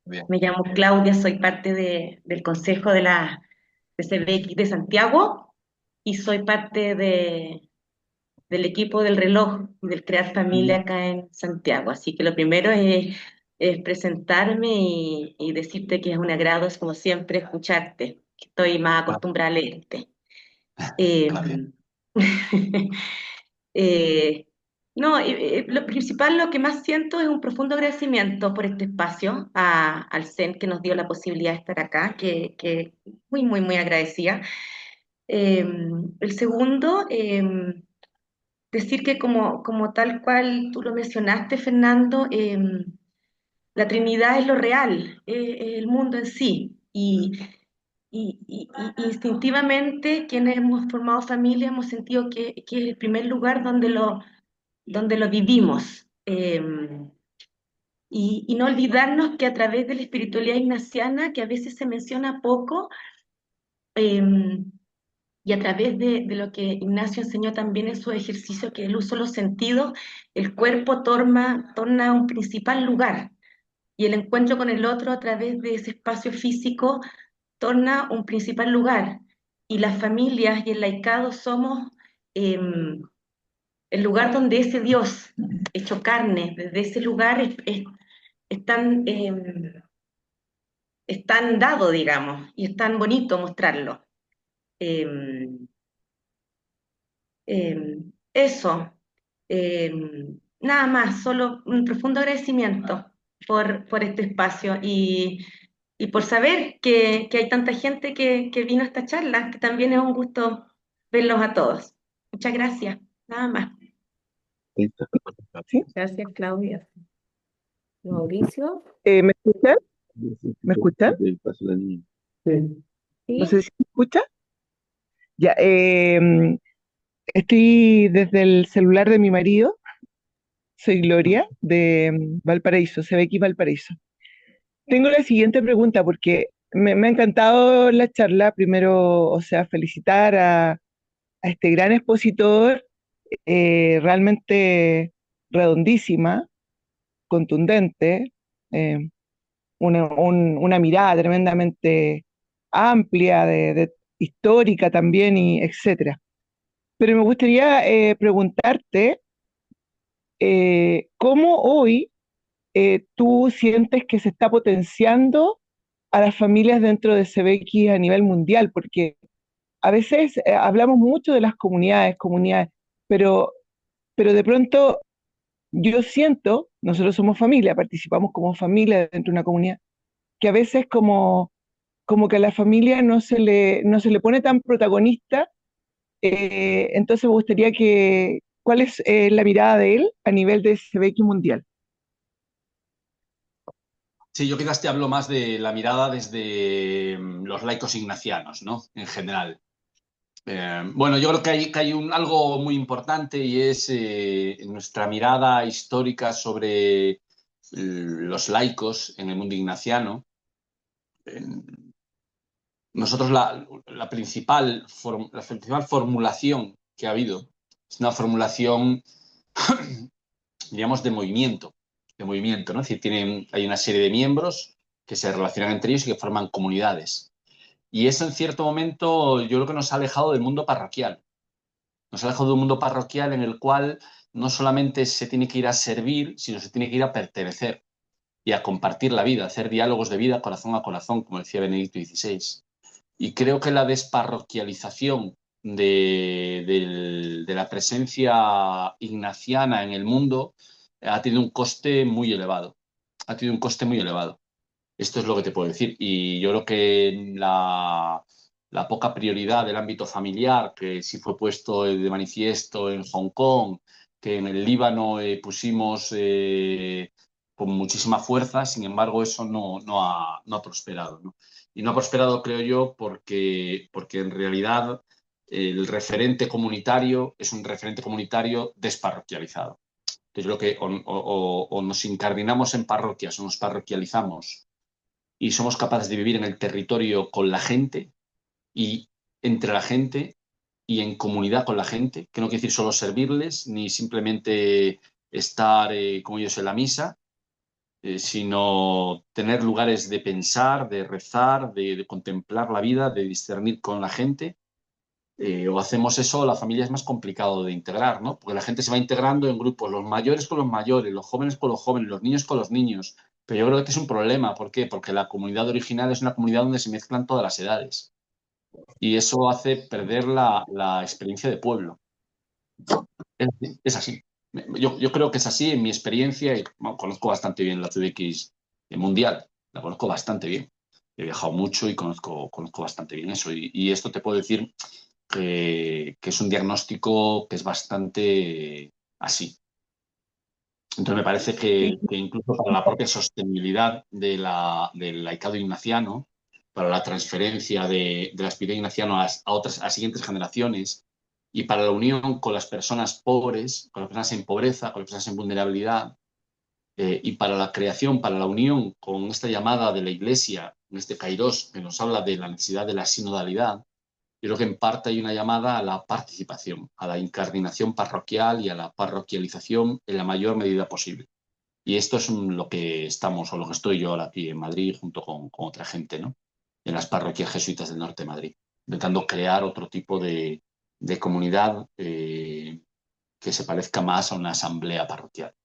Speaker 1: Bien.
Speaker 3: Me llamo Claudia, soy parte del Consejo de CBX de Santiago y soy parte del equipo del reloj del Crear Familia acá en Santiago. Así que lo primero es presentarme y decirte que es un agrado, es como siempre, escucharte, que estoy más acostumbrada a leerte. Eh,
Speaker 1: Gracias.
Speaker 3: Eh, no, lo principal, lo que más siento es un profundo agradecimiento por este espacio, al CEN que nos dio la posibilidad de estar acá, que muy, muy, muy agradecida. Eh, el segundo, decir que como tal cual tú lo mencionaste, Fernando, la Trinidad es lo real, es el mundo en sí. instintivamente quienes hemos formado familia hemos sentido que es el primer lugar donde lo vivimos. Y no olvidarnos que a través de la espiritualidad ignaciana, que a veces se menciona poco, eh, y a través de lo que Ignacio enseñó también en su ejercicio, que es el uso de los sentidos, el cuerpo torna un principal lugar y el encuentro con el otro a través de ese espacio físico torna un principal lugar. Y las familias y el laicado somos eh, el lugar donde ese Dios hecho carne, desde ese lugar es tan, es tan dado, digamos, y es tan bonito mostrarlo. Eh, Eso, eh, nada más, solo un profundo agradecimiento por este espacio y por saber que hay tanta gente que vino a esta charla, que también es un gusto verlos a todos. Muchas gracias, nada más.
Speaker 4: ¿Sí?
Speaker 2: Gracias, Claudia. Mauricio,
Speaker 4: ¿Me escuchan? ¿Me escuchan?
Speaker 5: Sí.
Speaker 4: No
Speaker 2: ¿sí?
Speaker 4: sé si me escucha. Ya, estoy desde el celular de mi marido. Soy Gloria de Valparaíso, CBX Valparaíso. Tengo la siguiente pregunta porque me ha encantado la charla. Primero, o sea, felicitar a este gran expositor, realmente redondísima, contundente, eh, una mirada tremendamente amplia, histórica también, y etcétera. Pero me gustaría preguntarte cómo hoy tú sientes que se está potenciando a las familias dentro de CBX a nivel mundial, porque a veces hablamos mucho de las comunidades, pero, pero de pronto yo siento, nosotros somos familia, participamos como familia dentro de una comunidad, que a veces como que a la familia no se le pone tan protagonista. Entonces me gustaría ¿cuál es la mirada de él a nivel de CBX mundial?
Speaker 1: Sí, yo quizás te hablo más de la mirada desde los laicos ignacianos, ¿no? En general. Bueno, yo creo que hay algo muy importante y es nuestra mirada histórica sobre los laicos en el mundo ignaciano. Nosotros la principal formulación que ha habido es una formulación, diríamos, de movimiento, ¿no? Es decir, hay una serie de miembros que se relacionan entre ellos y que forman comunidades. Y eso en cierto momento yo creo que nos ha alejado del mundo parroquial. Nos ha alejado de un mundo parroquial en el cual no solamente se tiene que ir a servir, sino se tiene que ir a pertenecer y a compartir la vida, a hacer diálogos de vida corazón a corazón, como decía Benedicto XVI. Y creo que la desparroquialización de la presencia ignaciana en el mundo ha tenido un coste muy elevado. Ha tenido un coste muy elevado. Esto es lo que te puedo decir. Y yo creo que la poca prioridad del ámbito familiar, que sí fue puesto de manifiesto en Hong Kong, que en el Líbano pusimos con muchísima fuerza, sin embargo, eso no ha prosperado, ¿no? Y no ha prosperado, creo yo, porque en realidad el referente comunitario es un referente comunitario desparroquializado. Entonces, yo creo que o nos incardinamos en parroquias o nos parroquializamos y somos capaces de vivir en el territorio con la gente y entre la gente y en comunidad con la gente, que no quiere decir solo servirles ni simplemente estar con ellos en la misa, sino tener lugares de pensar, de rezar, de contemplar la vida, de discernir con la gente. O hacemos eso, la familia es más complicado de integrar, ¿no? Porque la gente se va integrando en grupos, los mayores con los mayores, los jóvenes con los jóvenes, los niños con los niños. Pero yo creo que es un problema. ¿Por qué? Porque la comunidad original es una comunidad donde se mezclan todas las edades. Y eso hace perder la experiencia de pueblo. Es así. Yo creo que es así en mi experiencia y bueno, conozco bastante bien la CDX mundial. La conozco bastante bien. He viajado mucho y conozco bastante bien eso. Y esto te puedo decir que es un diagnóstico que es bastante así. Entonces me parece
Speaker 4: Sí.
Speaker 1: que incluso para la propia sostenibilidad del laicado ignaciano, para la transferencia de la espiritualidad ignaciana a siguientes generaciones y para la unión con las personas pobres, con las personas en pobreza, con las personas en vulnerabilidad, y para la creación, para la unión con esta llamada de la Iglesia, en este Kairos, que nos habla de la necesidad de la sinodalidad. Yo creo que en parte hay una llamada a la participación, a la incardinación parroquial y a la parroquialización en la mayor medida posible. Y esto es lo que estamos, o lo que estoy yo ahora aquí en Madrid, junto con otra gente, ¿no? En las parroquias jesuitas del norte de Madrid, intentando crear otro tipo de comunidad que se parezca más a una asamblea parroquial.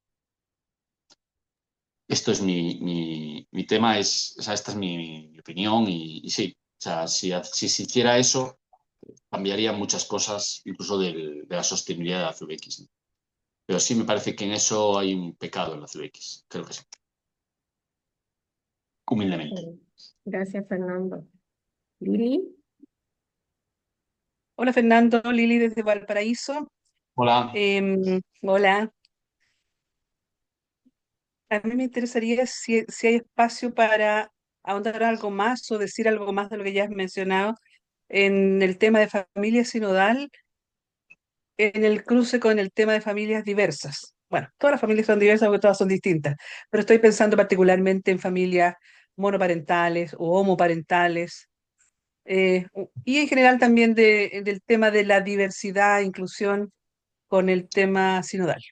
Speaker 1: Esto es mi tema, o sea, esta es mi opinión y sí, o sea, si se hiciera eso, cambiaría muchas cosas, incluso de la sostenibilidad de la CVX, ¿no? Pero sí me parece que en eso hay un pecado en la CVX, creo que sí, humildemente.
Speaker 2: Gracias, Fernando. Lili,
Speaker 6: Hola Fernando, Lili desde Valparaíso.
Speaker 1: Hola.
Speaker 6: Hola, a mí me interesaría si hay espacio para ahondar algo más o decir algo más de lo que ya has mencionado en el tema de familia sinodal, en el cruce con el tema de familias diversas. Bueno, todas las familias son diversas porque todas son distintas, pero estoy pensando particularmente en familias monoparentales o homoparentales, y en general también del tema de la diversidad e inclusión con el tema sinodal.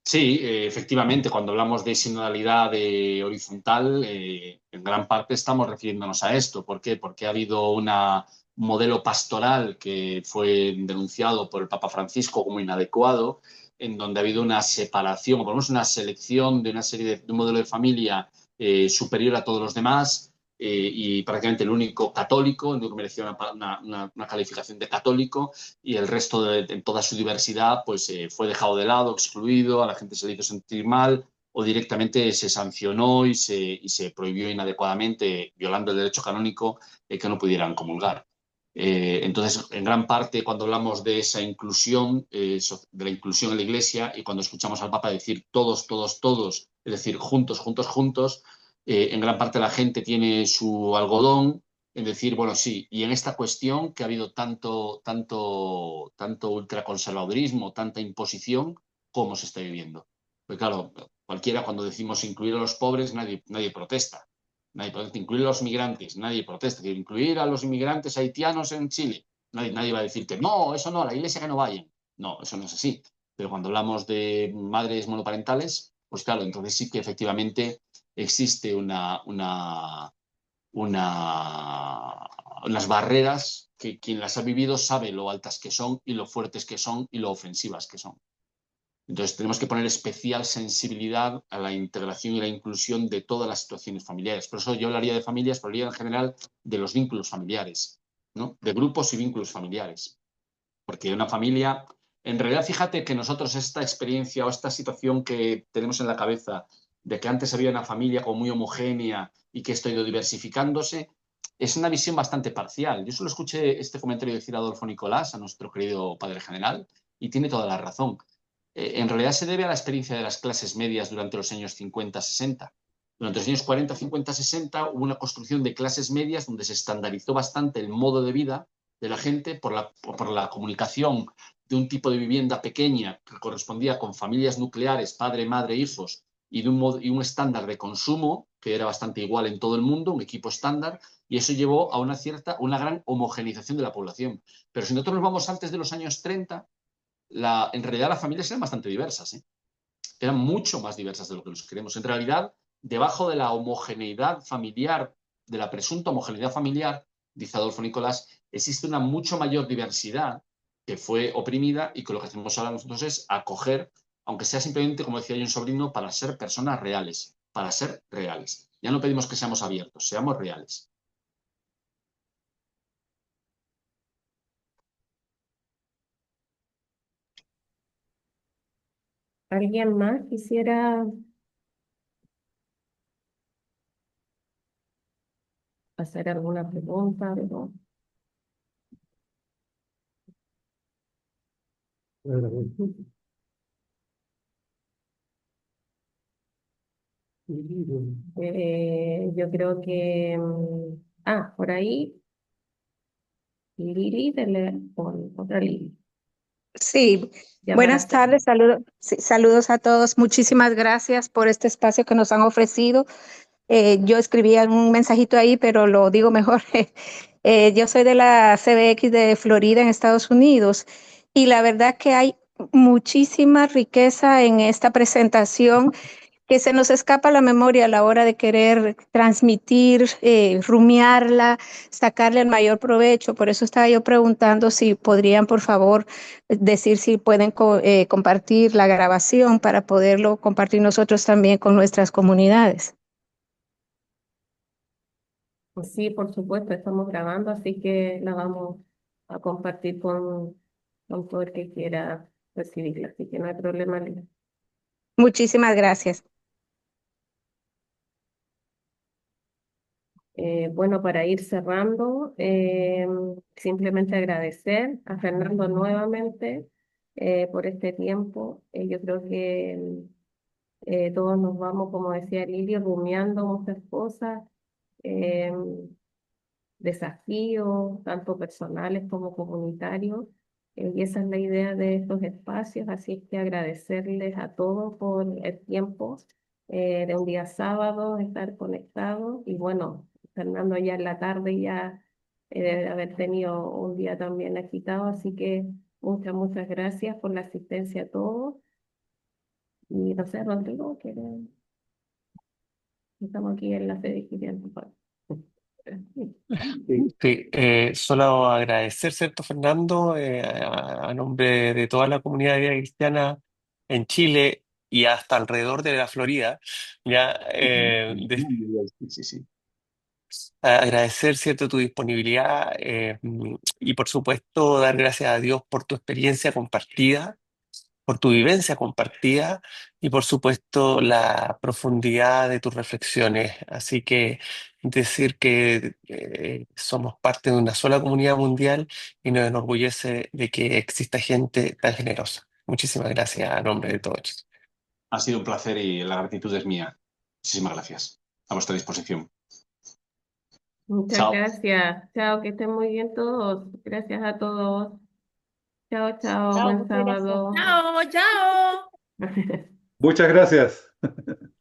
Speaker 1: Sí, efectivamente, cuando hablamos de sinodalidad horizontal, en gran parte estamos refiriéndonos a esto. ¿Por qué? Porque ha habido un modelo pastoral que fue denunciado por el Papa Francisco como inadecuado, en donde ha habido una separación, o por lo menos una selección de una serie de un modelo de familia superior a todos los demás, y prácticamente el único católico, el único que merecía una calificación de católico, y el resto en toda su diversidad pues fue dejado de lado, excluido, a la gente se le hizo sentir mal o directamente se sancionó y se prohibió inadecuadamente, violando el derecho canónico, que no pudieran comulgar. Entonces, en gran parte, cuando hablamos de esa inclusión, de la inclusión en la Iglesia, y cuando escuchamos al Papa decir todos, todos, todos, es decir, juntos, juntos, juntos, en gran parte la gente tiene su algodón en decir, bueno, sí, y en esta cuestión que ha habido tanto ultraconservadurismo, tanta imposición, ¿cómo se está viviendo? Pues claro, cualquiera cuando decimos incluir a los pobres, nadie protesta. Nadie protesta. Incluir a los migrantes, nadie protesta. Incluir a los inmigrantes haitianos en Chile, nadie va a decir que no, eso no, la iglesia que no vayan. No, eso no es así. Pero cuando hablamos de madres monoparentales, pues claro, entonces sí que efectivamente existe unas barreras que quien las ha vivido sabe lo altas que son y lo fuertes que son y lo ofensivas que son. Entonces tenemos que poner especial sensibilidad a la integración y la inclusión de todas las situaciones familiares. Por eso yo hablaría de familias, pero hablaría en general de los vínculos familiares, ¿no? De grupos y vínculos familiares. Porque una familia, en realidad fíjate que nosotros esta experiencia o esta situación que tenemos en la cabeza de que antes había una familia como muy homogénea y que esto ha ido diversificándose, es una visión bastante parcial. Yo solo escuché este comentario decir a Adolfo Nicolás, a nuestro querido padre general, y tiene toda la razón. En realidad se debe a la experiencia de las clases medias durante los años 50-60. Durante los años 40, 50, 60 hubo una construcción de clases medias donde se estandarizó bastante el modo de vida de la gente por la comunicación de un tipo de vivienda pequeña que correspondía con familias nucleares, padre, madre, hijos, y un estándar de consumo que era bastante igual en todo el mundo, un equipo estándar, y eso llevó a una gran homogenización de la población. Pero si nosotros nos vamos antes de los años 30, en realidad las familias eran bastante diversas, ¿eh? Eran mucho más diversas de lo que nos creemos. En realidad, debajo de la homogeneidad familiar, de la presunta homogeneidad familiar, dice Adolfo Nicolás, existe una mucho mayor diversidad que fue oprimida y que lo que hacemos ahora nosotros es acoger, aunque sea simplemente, como decía yo un sobrino, para ser personas reales, para ser reales. Ya no pedimos que seamos abiertos, seamos reales.
Speaker 2: ¿alguien más quisiera hacer alguna pregunta? ¿No? Yo creo que, por ahí, Lili, con otra Lili.
Speaker 7: Sí,
Speaker 2: Ya para
Speaker 7: buenas
Speaker 2: hacer.
Speaker 7: tardes, saludos a todos. Muchísimas gracias por este espacio que nos han ofrecido. Yo escribía un mensajito ahí, pero lo digo mejor. Yo soy de la CBX de Florida, en Estados Unidos, y la verdad que hay muchísima riqueza en esta presentación que se nos escapa la memoria a la hora de querer transmitir, rumiarla, sacarle el mayor provecho. Por eso estaba yo preguntando si podrían, por favor, decir si pueden compartir la grabación para poderlo compartir nosotros también con nuestras comunidades.
Speaker 2: Pues sí, por supuesto, estamos grabando, así que la vamos a compartir con todo el que quiera recibirla, así que no hay problema, Lili.
Speaker 7: Muchísimas gracias.
Speaker 2: Bueno, para ir cerrando, simplemente agradecer a Fernando nuevamente por este tiempo. Yo creo que todos nos vamos, como decía Lili, rumiando muchas cosas, eh, desafíos, tanto personales como comunitarios. Y esa es la idea de estos espacios, así es que agradecerles a todos por el tiempo de un día sábado, estar conectados. Y bueno, Fernando ya en la tarde ya debe haber tenido un día también agitado, así que muchas gracias por la asistencia a todos. Y no sé, Rodrigo, que estamos aquí en la sede de Quirián.
Speaker 8: Sí, solo agradecer, ¿cierto, Fernando? A nombre de toda la comunidad cristiana en Chile y hasta alrededor de la Florida, ya
Speaker 1: Sí, sí.
Speaker 8: agradecer, ¿cierto?, tu disponibilidad y por supuesto dar gracias a Dios por tu experiencia compartida, por tu vivencia compartida y por supuesto la profundidad de tus reflexiones. Así que decir que somos parte de una sola comunidad mundial y nos enorgullece de que exista gente tan generosa. Muchísimas gracias a nombre de todos.
Speaker 1: Ha sido un placer y la gratitud es mía. Muchísimas gracias. A vuestra disposición.
Speaker 2: Muchas
Speaker 1: Chao.
Speaker 2: gracias. Chao, que estén muy bien todos. Gracias a todos. Chao, chao. Buen
Speaker 7: Muchas gracias.
Speaker 2: sábado.
Speaker 9: Chao, chao.
Speaker 5: Muchas gracias.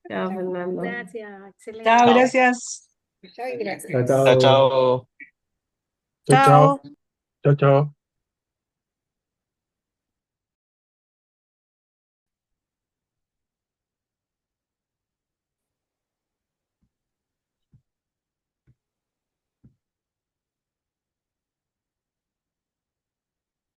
Speaker 2: Chao, Fernando.
Speaker 7: Gracias, excelente.
Speaker 6: Chao,
Speaker 8: Chao.
Speaker 6: gracias.
Speaker 7: Chao y gracias.
Speaker 5: Chao,
Speaker 8: Chao,
Speaker 5: chao.
Speaker 8: chao.
Speaker 5: Chao, chao.
Speaker 9: Chao.
Speaker 5: Chao, chao.